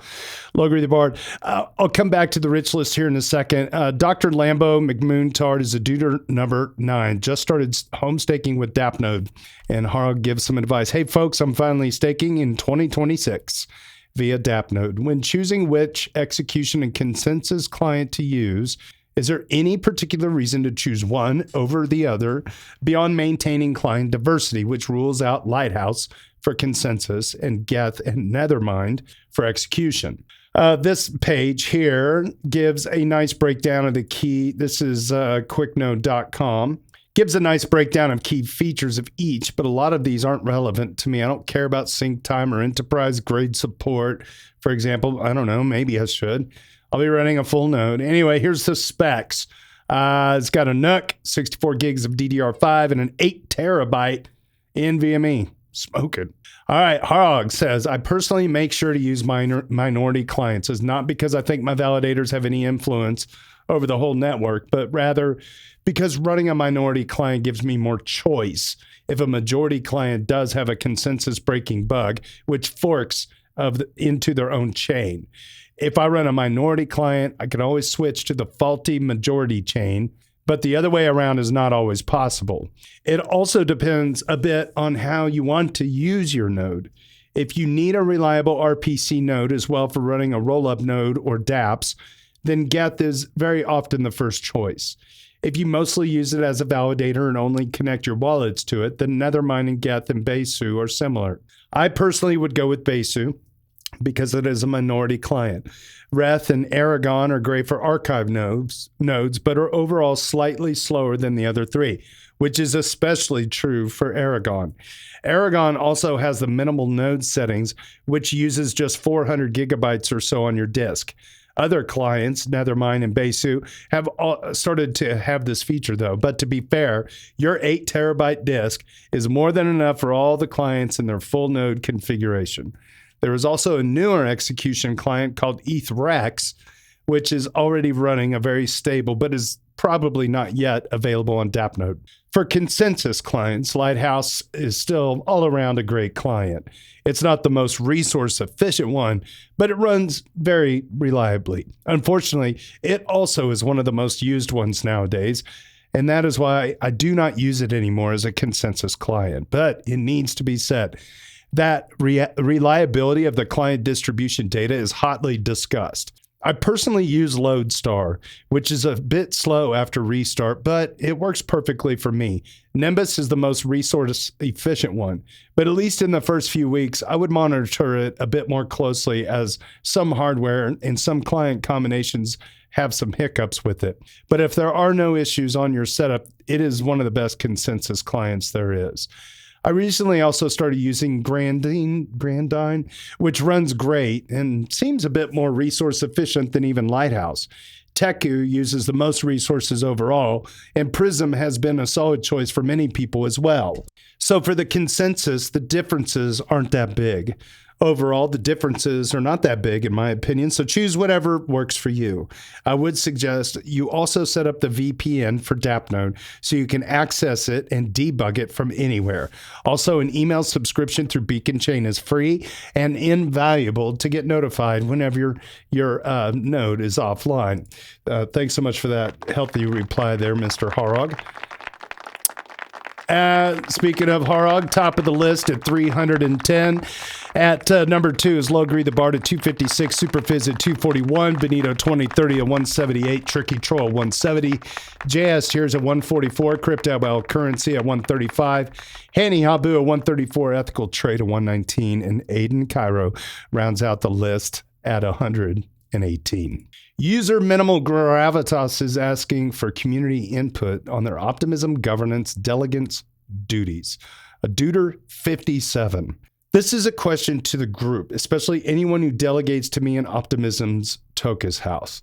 [SPEAKER 1] LogrisTheBard. I'll come back to the rich list here in a second. Dr. Lambo McMoontard is a duder number 9, just started home staking with Dapnode, and Harog gives some advice. Hey, folks, I'm finally staking in 2026. Via Dapnode. When choosing which execution and consensus client to use, is there any particular reason to choose one over the other beyond maintaining client diversity, which rules out Lighthouse for consensus and Geth and Nethermind for execution? This page here gives a nice breakdown of the key. This is quicknode.com. Gives a nice breakdown of key features of each, but a lot of these aren't relevant to me. I don't care about sync time or enterprise grade support. For example, I don't know, maybe I should. I'll be running a full node. Anyway, here's the specs. It's got a NUC, 64 gigs of DDR5, and an 8 terabyte NVMe. Smoking. All right, Harog says, I personally make sure to use minority clients. It's not because I think my validators have any influence over the whole network, but rather because running a minority client gives me more choice if a majority client does have a consensus breaking bug, which forks into their own chain. If I run a minority client, I can always switch to the faulty majority chain, but the other way around is not always possible. It also depends a bit on how you want to use your node. If you need a reliable RPC node as well for running a rollup node or dApps, then Geth is very often the first choice. If you mostly use it as a validator and only connect your wallets to it, then Nethermind and Geth and Besu are similar. I personally would go with Besu because it is a minority client. Reth and Aragon are great for archive nodes, but are overall slightly slower than the other 3, which is especially true for Aragon. Aragon also has the minimal node settings, which uses just 400 gigabytes or so on your disk. Other clients, Nethermind and Besu, have started to have this feature, though. But to be fair, your 8 terabyte disk is more than enough for all the clients in their full node configuration. There is also a newer execution client called ETHREX, which is already running a very stable, but is probably not yet available on DAppNode. For consensus clients, Lighthouse is still all around a great client. It's not the most resource efficient one, but it runs very reliably. Unfortunately, it also is one of the most used ones nowadays, and that is why I do not use it anymore as a consensus client. But it needs to be said that reliability of the client distribution data is hotly discussed. I personally use Lodestar, which is a bit slow after restart, but it works perfectly for me. Nimbus is the most resource efficient one, but at least in the first few weeks, I would monitor it a bit more closely as some hardware and some client combinations have some hiccups with it. But if there are no issues on your setup, it is one of the best consensus clients there is. I recently also started using Grandine, which runs great and seems a bit more resource efficient than even Lighthouse. Teku uses the most resources overall, and Prism has been a solid choice for many people as well. So for the consensus, the differences aren't that big. Overall, the differences are not that big in my opinion, so choose whatever works for you. I would suggest you also set up the VPN for DAppNode so you can access it and debug it from anywhere. Also, an email subscription through Beacon Chain is free and invaluable to get notified whenever your node is offline. Thanks so much for that healthy reply there, Mr. Harog. Speaking of Harog, top of the list at 310. At number 2 is LogrisTheBard at 256, Superfizz at 241, Benito 2030 at 178, Tricky Troll 170, JS Tears at 144, Crypto Currency at 135, Hanny Habu at 134, Ethical Trade at 119, and Aiden Cairo rounds out the list at 118. User Minimal Gravitas is asking for community input on their optimism governance delegates duties. A Duder 57. This is a question to the group, especially anyone who delegates to me in Optimism's token house.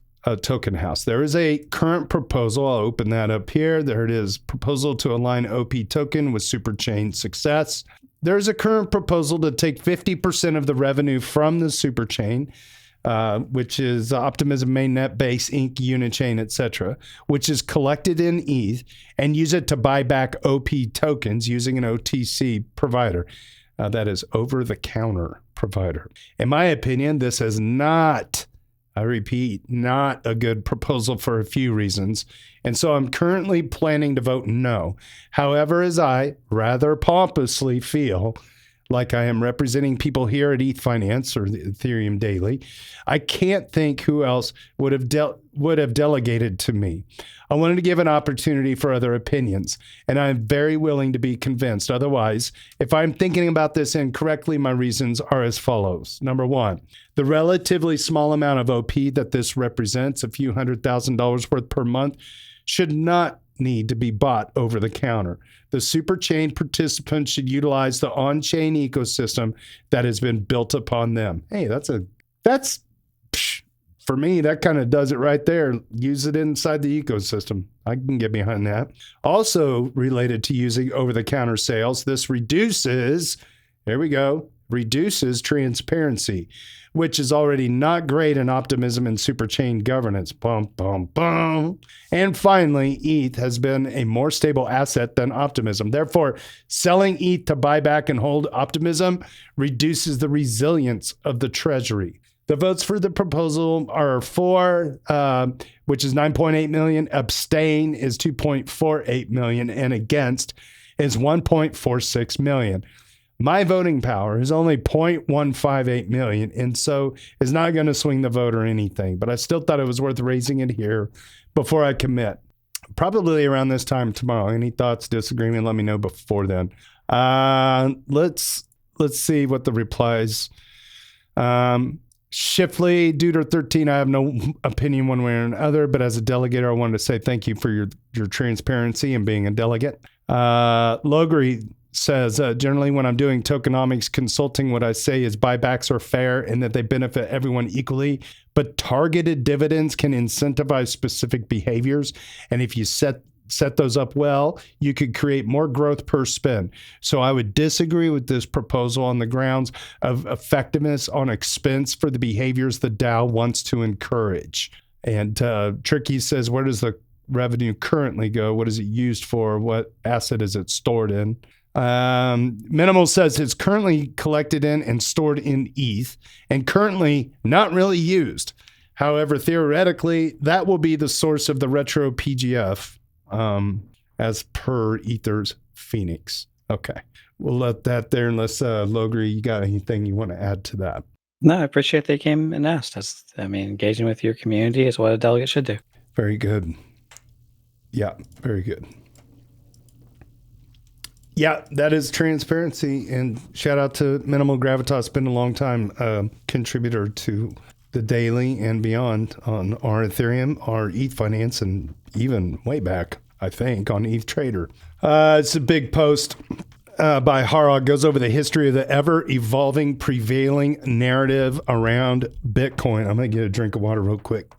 [SPEAKER 1] There is a current proposal. I'll open that up here. There it is. Proposal to align OP token with Superchain success. There's a current proposal to take 50% of the revenue from the Superchain, which is Optimism Mainnet, Base, Inc., Unichain, etc., which is collected in ETH, and use it to buy back OP tokens using an OTC provider. That is over-the-counter provider. In my opinion, this is not, I repeat, not a good proposal for a few reasons, and so I'm currently planning to vote no. However, as I rather pompously feel like I am representing people here at ETH Finance or the Ethereum Daily, I can't think who else would have delegated to me. I wanted to give an opportunity for other opinions, and I'm very willing to be convinced. Otherwise, if I'm thinking about this incorrectly, my reasons are as follows. Number 1, the relatively small amount of OP that this represents, a few $100,000 worth per month, should not need to be bought over the counter. The Superchain participants should utilize the on-chain ecosystem that has been built upon them. Hey, for me, that kind of does it right there. Use it inside the ecosystem. I can get behind that. Also related to using over-the-counter sales, this reduces transparency, which is already not great in Optimism and Superchain governance. Bum, bum, bum. And finally, ETH has been a more stable asset than Optimism. Therefore, selling ETH to buy back and hold Optimism reduces the resilience of the treasury. The votes for the proposal are for, which is 9.8 million, abstain is 2.48 million, and against is 1.46 million. My voting power is only 0.158 million, and so is not going to swing the vote or anything, but I still thought it was worth raising it here before I commit. Probably around this time tomorrow. Any thoughts, disagreement, let me know before then. Let's see what the replies. Shifley, Duder 13, I have no opinion one way or another, but as a delegate, I wanted to say thank you for your transparency and being a delegate. Logri says, generally when I'm doing tokenomics consulting, what I say is buybacks are fair and that they benefit everyone equally, but targeted dividends can incentivize specific behaviors. And if you set set those up well, you could create more growth per spin. So I would disagree with this proposal on the grounds of effectiveness on expense for the behaviors the DAO wants to encourage. And Tricky says, where does the revenue currently go? What is it used for? What asset is it stored in? Minimal says it's currently collected in and stored in ETH and currently not really used. However, theoretically, that will be the source of the retro PGF, as per Ether's Phoenix. Okay, we'll let that there unless, Logri, you got anything you want to add to that?
[SPEAKER 3] No, I appreciate they came and asked. Engaging with your community is what a delegate should do.
[SPEAKER 1] Very good. Yeah, very good. Yeah, that is transparency. And shout out to Minimal Gravitas. Been a long time contributor to the daily and beyond on our Ethereum, our ETH finance, and even way back, I think, on ETH Trader. It's a big post by Harrog, goes over the history of the ever-evolving prevailing narrative around Bitcoin. I'm going to get a drink of water real quick.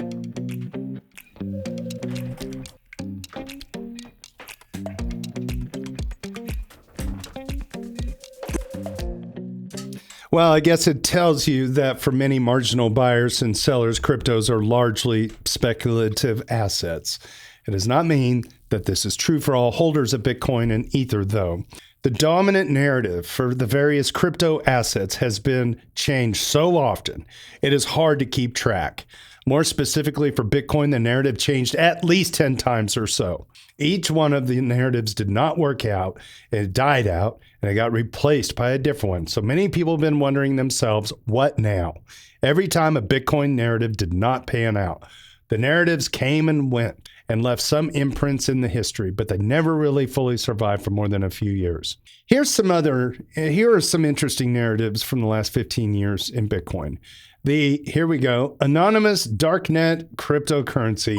[SPEAKER 1] Well, I guess it tells you that for many marginal buyers and sellers, cryptos are largely speculative assets. It does not mean that this is true for all holders of Bitcoin and Ether, though. The dominant narrative for the various crypto assets has been changed so often, it is hard to keep track. More specifically for Bitcoin, the narrative changed at least 10 times or so. Each one of the narratives did not work out, it died out, and it got replaced by a different one. So many people have been wondering themselves, what now? Every time a Bitcoin narrative did not pan out. The narratives came and went and left some imprints in the history, but they never really fully survived for more than a few years. Here are some interesting narratives from the last 15 years in Bitcoin. Here we go. Anonymous darknet cryptocurrency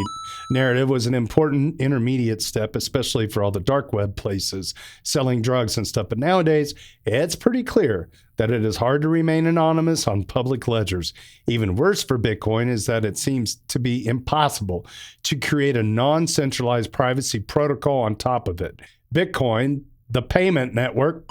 [SPEAKER 1] narrative was an important intermediate step, especially for all the dark web places selling drugs and stuff. But nowadays, it's pretty clear that it is hard to remain anonymous on public ledgers. Even worse for Bitcoin is that it seems to be impossible to create a non-centralized privacy protocol on top of it. Bitcoin, the payment network,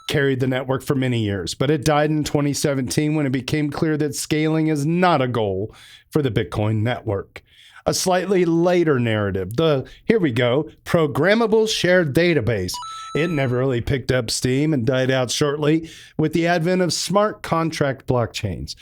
[SPEAKER 1] carried the network for many years, but it died in 2017 when it became clear that scaling is not a goal for the Bitcoin network. A slightly later narrative, here we go, programmable shared database. It never really picked up steam and died out shortly with the advent of smart contract blockchains.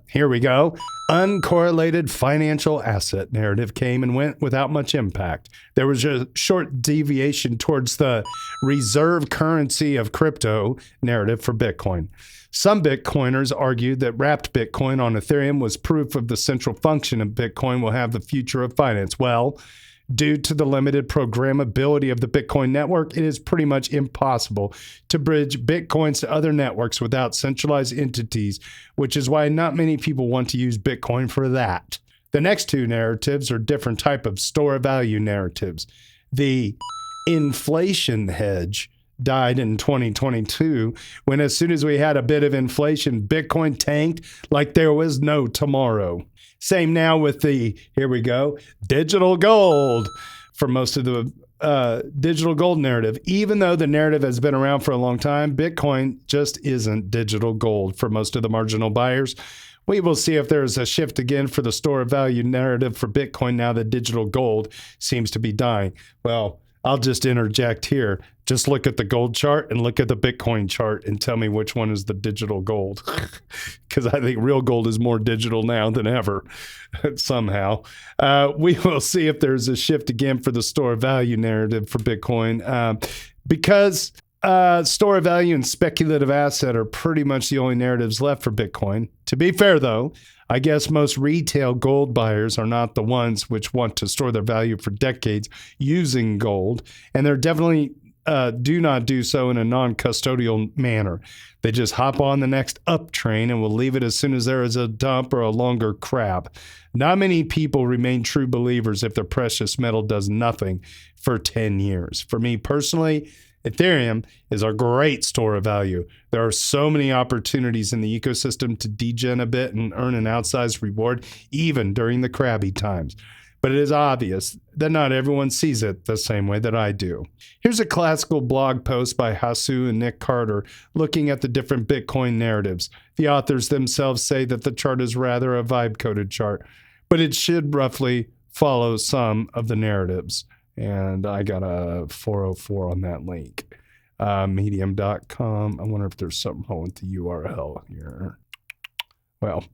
[SPEAKER 1] Here we go, uncorrelated financial asset narrative came and went without much impact. There was a short deviation towards the reserve currency of crypto narrative for Bitcoin. Some Bitcoiners argued that wrapped Bitcoin on Ethereum was proof of the central function of Bitcoin will have the future of finance. Well, due to the limited programmability of the Bitcoin network, it is pretty much impossible to bridge Bitcoins to other networks without centralized entities, which is why not many people want to use Bitcoin for that. The next two narratives are different type of store of value narratives. The inflation hedge died in 2022 when as soon as we had a bit of inflation, Bitcoin tanked like there was no tomorrow. Same now with here we go, digital gold for most of the digital gold narrative. Even though the narrative has been around for a long time, Bitcoin just isn't digital gold for most of the marginal buyers. We will see if there's a shift again for the store of value narrative for Bitcoin now that digital gold seems to be dying. Well, I'll just interject here. Just look at the gold chart and look at the Bitcoin chart and tell me which one is the digital gold. Because I think real gold is more digital now than ever, somehow. We will see if there's a shift again for the store of value narrative for Bitcoin. Because store of value and speculative asset are pretty much the only narratives left for Bitcoin. To be fair, though, I guess most retail gold buyers are not the ones which want to store their value for decades using gold, and they're definitely do not do so in a non-custodial manner. They just hop on the next up train and will leave it as soon as there is a dump or a longer crap. Not many people remain true believers if their precious metal does nothing for 10 years. For me personally, Ethereum is a great store of value. There are so many opportunities in the ecosystem to degen a bit and earn an outsized reward, even during the crabby times. but it is obvious that not everyone sees it the same way that I do. Here's a classical blog post by Hasu and Nick Carter looking at the different Bitcoin narratives. The authors themselves say that the chart is rather a vibe-coded chart, but it should roughly follow some of the narratives. And I got a 404 on that link. Medium.com. I wonder if there's something wrong with the URL here. Well,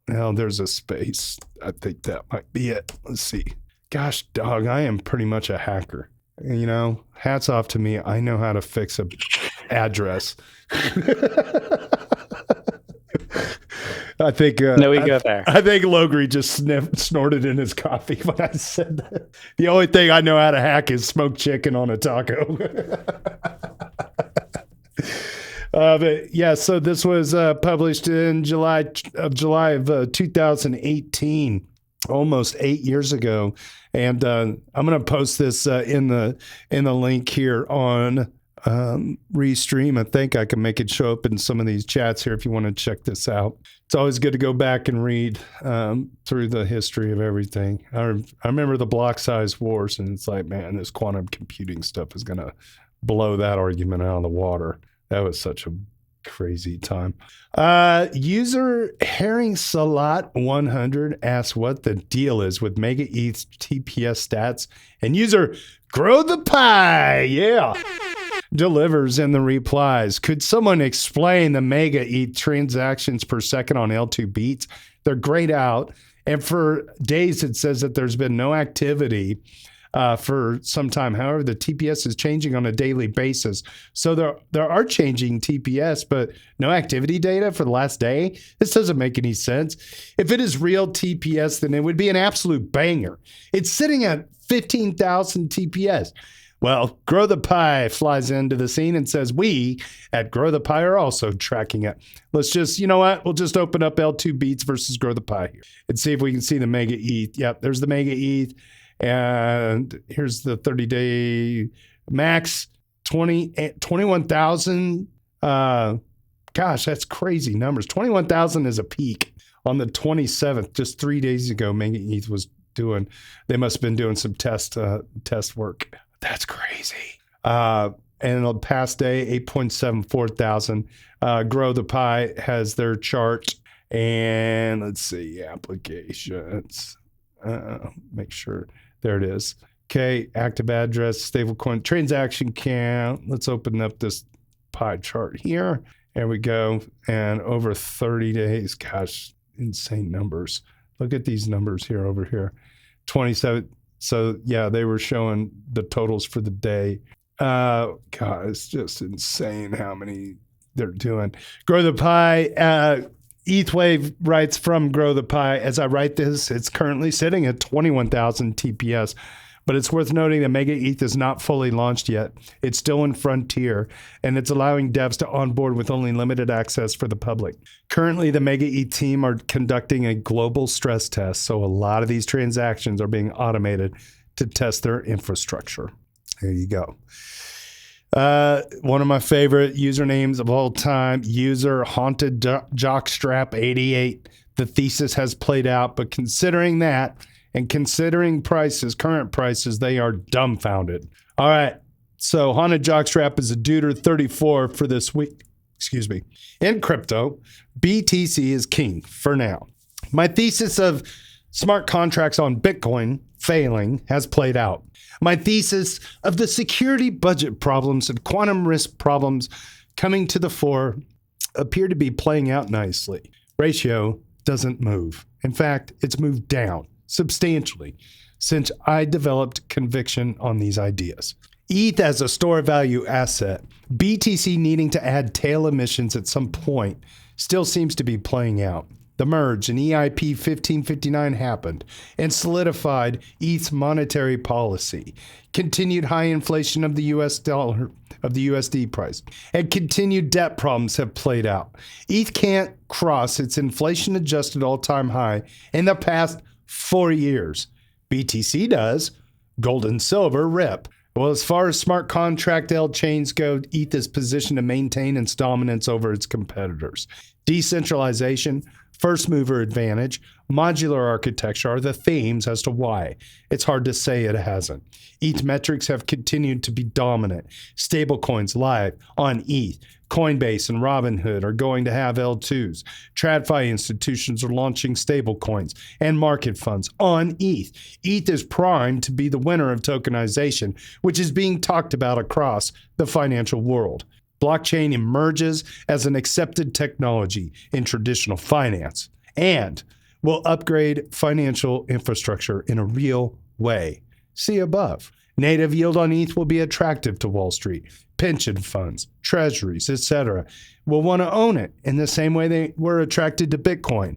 [SPEAKER 1] there's a space. I think that might be it. Let's see. Gosh, dog, I am pretty much a hacker. You know, hats off to me. I know how to fix a address. I think
[SPEAKER 3] no, we go there.
[SPEAKER 1] I think Logri just snorted in his coffee when I said that. The only thing I know how to hack is smoke chicken on a taco. But yeah, so this was published in July of 2018, almost 8 years ago, and I'm going to post this in the link here on Restream. I think I can make it show up in some of these chats here if you want to check this out. It's always good to go back and read through the history of everything. I remember the block size wars, and it's like, man, this quantum computing stuff is going to blow that argument out of the water. That was such a crazy time. User Herring Salat 100 asks what the deal is with Mega ETH TPS stats, and user Grow the Pie, delivers in the replies. Could someone explain the Mega ETH transactions per second on L2 beats? They're grayed out, and for days it says that there's been no activity for some time. However, the TPS is changing on a daily basis. So there are changing TPS, but no activity data for the last day? This doesn't make any sense. If it is real TPS, then it would be an absolute banger. It's sitting at 15,000 TPS. Well, Grow the Pie flies into the scene and says, we at Grow the Pie are also tracking it. Let's just, you know what? We'll just open up L2 beats versus Grow the Pie here and see if we can see the Mega ETH. Yep, there's the Mega ETH. And here's the 30-day max, 21,000. Gosh, that's crazy numbers. 21,000 is a peak on the 27th. Just 3 days ago, Mega ETH was doing, they must have been doing some test work. That's crazy. And the past day, 8.74 thousand. Grow the Pie has their chart. And let's see, applications. Make sure. There it is. Okay, active address, stablecoin, transaction count. Let's open up this pie chart here. There we go. And over 30 days, gosh, insane numbers. Look at these numbers here over here. 27. So, yeah, they were showing the totals for the day. God, it's just insane how many they're doing. Grow the Pie. ETHWave writes from Grow the Pie. As I write this, it's currently sitting at 21,000 TPS. But it's worth noting that Mega ETH is not fully launched yet. It's still in Frontier, and it's allowing devs to onboard with only limited access for the public. Currently, the Mega ETH team are conducting a global stress test, so a lot of these transactions are being automated to test their infrastructure. There you go. One of my favorite usernames of all time, user Haunted Jockstrap 88. The thesis has played out, but considering that, and considering prices, current prices, they are dumbfounded. All right. So Haunted Jockstrap is a duder 34 for this week. Excuse me. In crypto, BTC is king for now. My thesis of smart contracts on Bitcoin failing has played out. My thesis of the security budget problems and quantum risk problems coming to the fore appear to be playing out nicely. Ratio doesn't move. In fact, it's moved down substantially since I developed conviction on these ideas. ETH as a store value asset, BTC needing to add tail emissions at some point still seems to be playing out. The merge in EIP 1559 happened and solidified ETH's monetary policy. Continued high inflation of the US dollar, of the USD price, and continued debt problems have played out. ETH can't cross its inflation-adjusted all-time high in the past 4 years. BTC does. Gold and silver rip. Well, as far as smart contract L chains go, ETH is positioned to maintain its dominance over its competitors. Decentralization, First mover advantage, modular architecture are the themes as to why. It's hard to say it hasn't. ETH metrics have continued to be dominant. Stablecoins live on ETH. Coinbase and Robinhood are going to have L2s. TradFi institutions are launching stablecoins and market funds on ETH. ETH is primed to be the winner of tokenization, which is being talked about across the financial world. Blockchain emerges as an accepted technology in traditional finance and will upgrade financial infrastructure in a real way. See above. Native yield on ETH will be attractive to Wall Street. Pension funds, treasuries, etc. will want to own it in the same way they were attracted to Bitcoin.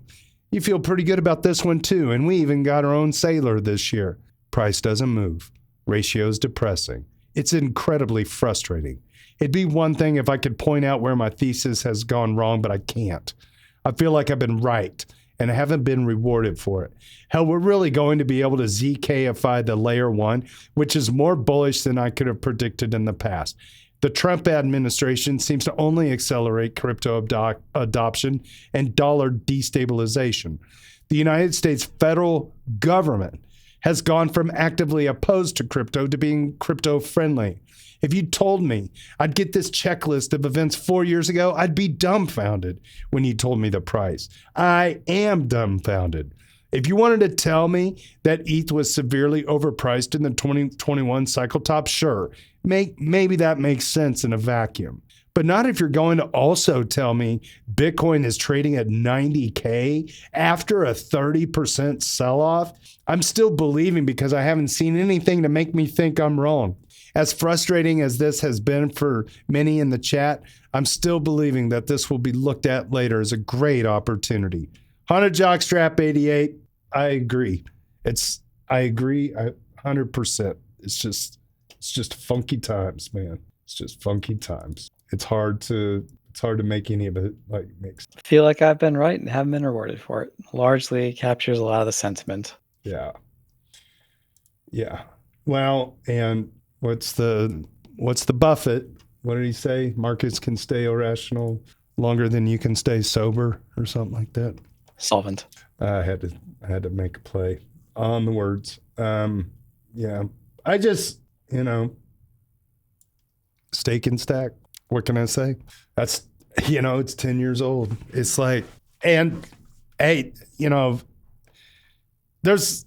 [SPEAKER 1] You feel pretty good about this one too, and we even got our own sailor this year. Price doesn't move. Ratio's depressing. It's incredibly frustrating. It'd be one thing if I could point out where my thesis has gone wrong, but I can't. I feel like I've been right, and I haven't been rewarded for it. Hell, we're really going to be able to ZKify the layer 1, which is more bullish than I could have predicted in the past. The Trump administration seems to only accelerate crypto adoption and dollar destabilization. The United States federal government has gone from actively opposed to crypto to being crypto friendly. If you told me I'd get this checklist of events 4 years ago, I'd be dumbfounded when you told me the price. I am dumbfounded. If you wanted to tell me that ETH was severely overpriced in the 2021 cycle top, sure, maybe that makes sense in a vacuum. But not if you're going to also tell me Bitcoin is trading at 90K after a 30% sell-off. I'm still believing because I haven't seen anything to make me think I'm wrong. As frustrating as this has been for many in the chat, I'm still believing that this will be looked at later as a great opportunity. 100 Jockstrap 88, I agree. I agree 100%. It's just funky times, man. It's just funky times. It's hard to make any of it like make sense.
[SPEAKER 3] I feel like I've been right and haven't been rewarded for it. Largely captures a lot of the sentiment.
[SPEAKER 1] Yeah. Well, and what's the Buffett? What did he say? Markets can stay irrational longer than you can stay sober, or something like that.
[SPEAKER 3] Solvent.
[SPEAKER 1] I had to make a play on the words. Yeah. I just, stake and stack. What can I say? That's, it's 10 years old. It's like, and hey, there's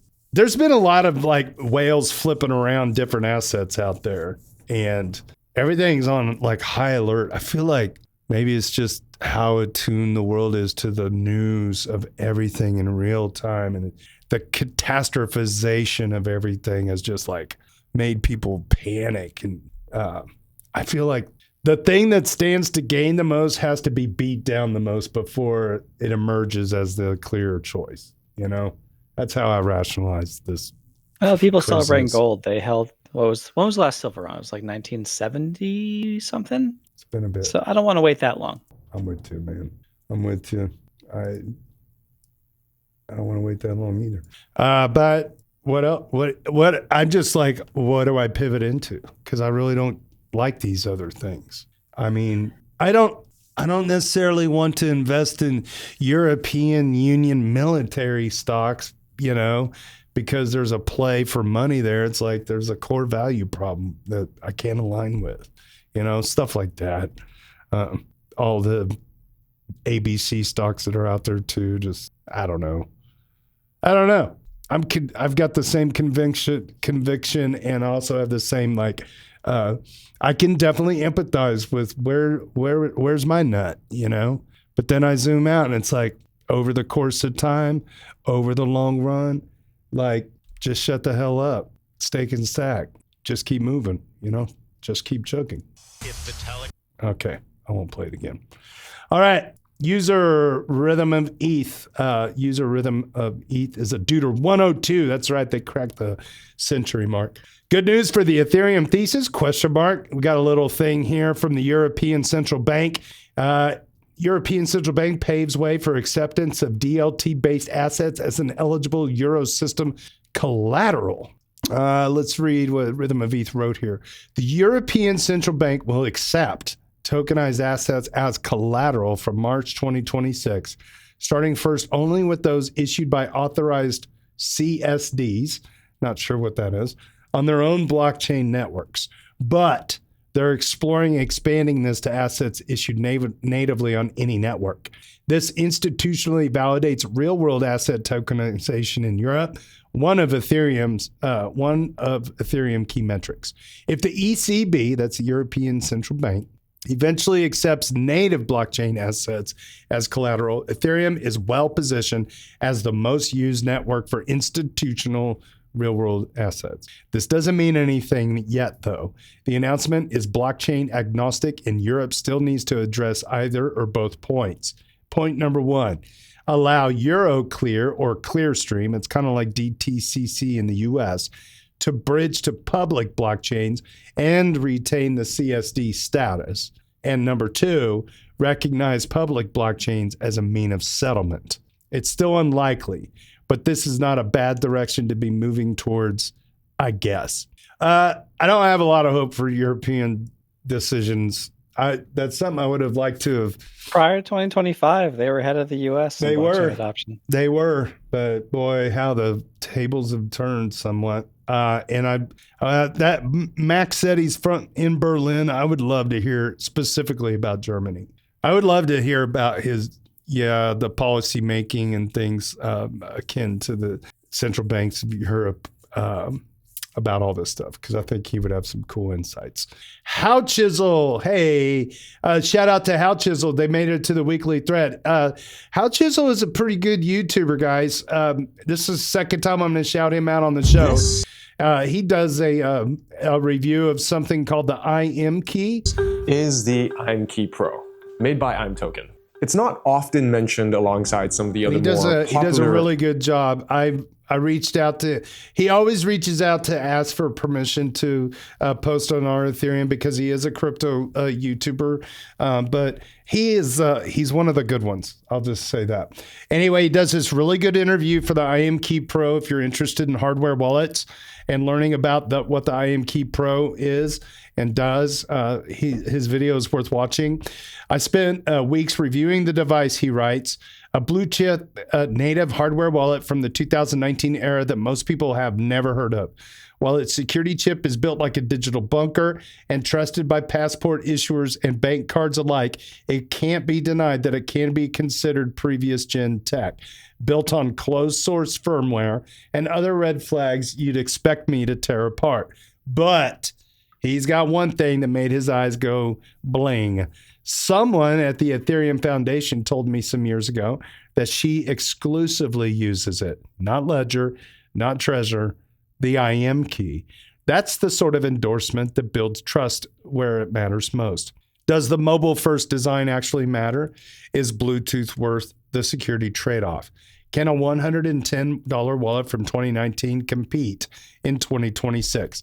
[SPEAKER 1] been a lot of like whales flipping around different assets out there, and everything's on like high alert. I feel like maybe it's just how attuned the world is to the news of everything in real time, and the catastrophization of everything has just like made people panic. And I feel like the thing that stands to gain the most has to be beat down the most before it emerges as the clearer choice. That's how I rationalize this.
[SPEAKER 3] Well, people
[SPEAKER 1] crisis.
[SPEAKER 3] celebrating gold. They held, when was the last silver run? It was like 1970 something.
[SPEAKER 1] It's been a bit.
[SPEAKER 3] So I don't want to wait that long.
[SPEAKER 1] I'm with you, man. I'm with you. I don't want to wait that long either. But what else? What I'm just like, what do I pivot into? Because I really don't like these other things. I mean, I don't necessarily want to invest in European Union military stocks, because there's a play for money there. It's like there's a core value problem that I can't align with, stuff like that. All the ABC stocks that are out there too, just, I don't know. I've got the same conviction and also have the same, I can definitely empathize with where's my nut, but then I zoom out and it's like over the course of time, over the long run, just shut the hell up, stake and stack, just keep moving, just keep chugging. Okay. I won't play it again. All right. User Rhythm of ETH. User Rhythm of ETH is a Duder 102. That's right. They cracked the century mark. Good news for the Ethereum thesis, ? We got a little thing here from the European Central Bank. European Central Bank paves way for acceptance of DLT-based assets as an eligible Euro system collateral. Let's read what Rhythm of ETH wrote here. The European Central Bank will accept tokenized assets as collateral from March 2026, starting first only with those issued by authorized CSDs, not sure what that is, on their own blockchain networks. But they're exploring expanding this to assets issued natively on any network. This institutionally validates real-world asset tokenization in Europe, one of Ethereum key metrics. If the ECB, that's the European Central Bank, eventually accepts native blockchain assets as collateral, Ethereum is well positioned as the most used network for institutional real-world assets. This doesn't mean anything yet, though. The announcement is blockchain agnostic, and Europe still needs to address either or both points. Point number one, allow Euroclear or Clearstream, it's kind of like DTCC in the US, to bridge to public blockchains and retain the CSD status. And number two, recognize public blockchains as a mean of settlement. It's still unlikely, but this is not a bad direction to be moving towards, I guess. I don't have a lot of hope for European decisions. That's something I would have liked to have.
[SPEAKER 3] Prior to 2025, they were ahead of the U.S. in blockchain adoption.
[SPEAKER 1] They were, but boy, how the tables have turned somewhat. And that Max said he's in Berlin. I would love to hear specifically about Germany. I would love to hear about the policy making and things akin to the central banks of Europe about all this stuff, because I think he would have some cool insights. How Chisel, hey, shout out to How Chisel. They made it to the weekly thread. How Chisel is a pretty good YouTuber, guys. This is the second time I'm going to shout him out on the show. He does a review of something called the IM Key.
[SPEAKER 5] Is the IM Key Pro, made by IM Token. It's not often mentioned alongside some of the other
[SPEAKER 1] He does a really good job. I reached out to, he always reaches out to ask for permission to post on our Ethereum because he is a crypto YouTuber. But he's one of the good ones. I'll just say that. Anyway, he does this really good interview for the IM Key Pro. If you're interested in hardware wallets and learning about what the IM Key Pro is and does, his video is worth watching. I spent weeks reviewing the device, he writes. A blue chip native hardware wallet from the 2019 era that most people have never heard of. While its security chip is built like a digital bunker and trusted by passport issuers and bank cards alike, it can't be denied that it can be considered previous gen tech, built on closed source firmware and other red flags you'd expect me to tear apart. But he's got one thing that made his eyes go bling. Someone at the Ethereum Foundation told me some years ago that she exclusively uses it. Not Ledger, not Trezor, the IM Key. That's the sort of endorsement that builds trust where it matters most. Does the mobile-first design actually matter? Is Bluetooth worth the security trade-off? Can a $110 wallet from 2019 compete in 2026?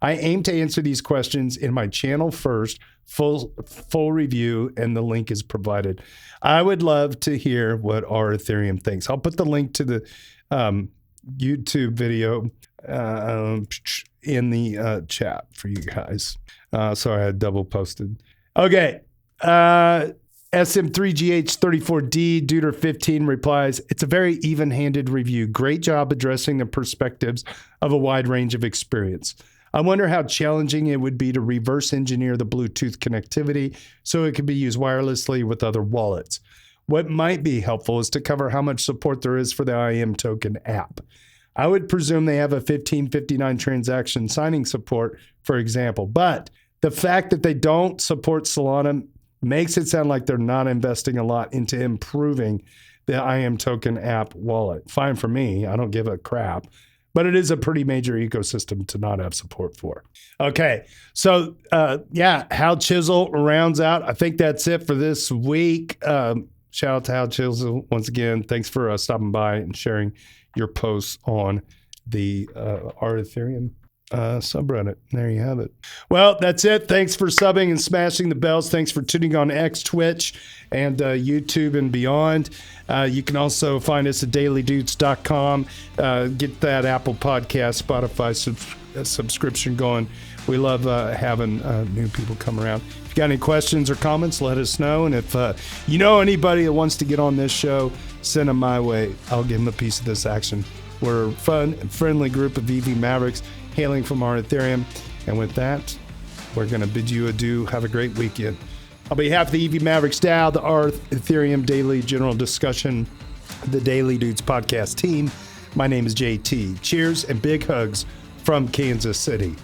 [SPEAKER 1] I aim to answer these questions in my channel first, full review, and the link is provided. I would love to hear what our Ethereum thinks. I'll put the link to the YouTube video in the chat for you guys. Sorry, I had double posted. Okay. SM3GH34D Duder15 replies, it's a very even-handed review. Great job addressing the perspectives of a wide range of experience. I wonder how challenging it would be to reverse engineer the Bluetooth connectivity so it could be used wirelessly with other wallets. What might be helpful is to cover how much support there is for the IM Token app. I would presume they have a 1559 transaction signing support, for example, but the fact that they don't support Solana makes it sound like they're not investing a lot into improving the IM Token app wallet. Fine for me. I don't give a crap. But it is a pretty major ecosystem to not have support for. Okay, so Hal Chisel rounds out. I think that's it for this week. Shout out to Hal Chisel once again. Thanks for stopping by and sharing your posts on the our Ethereum subreddit. There you have it. Well, that's it. Thanks for subbing and smashing the bells. Thanks for tuning on X, Twitch, and YouTube and beyond. You can also find us at dailydoots.com. Get that Apple Podcast, Spotify subscription going. We love having new people come around. If you got any questions or comments, let us know. And if you know anybody that wants to get on this show, send them my way. I'll give them a piece of this action. We're a fun and friendly group of EV Mavericks hailing from our Ethereum. And with that, we're going to bid you adieu. Have a great weekend. On behalf of the EV Mavericks DAO, the Ethereum Daily General Discussion, the Daily Dudes podcast team, my name is JT. Cheers and big hugs from Kansas City.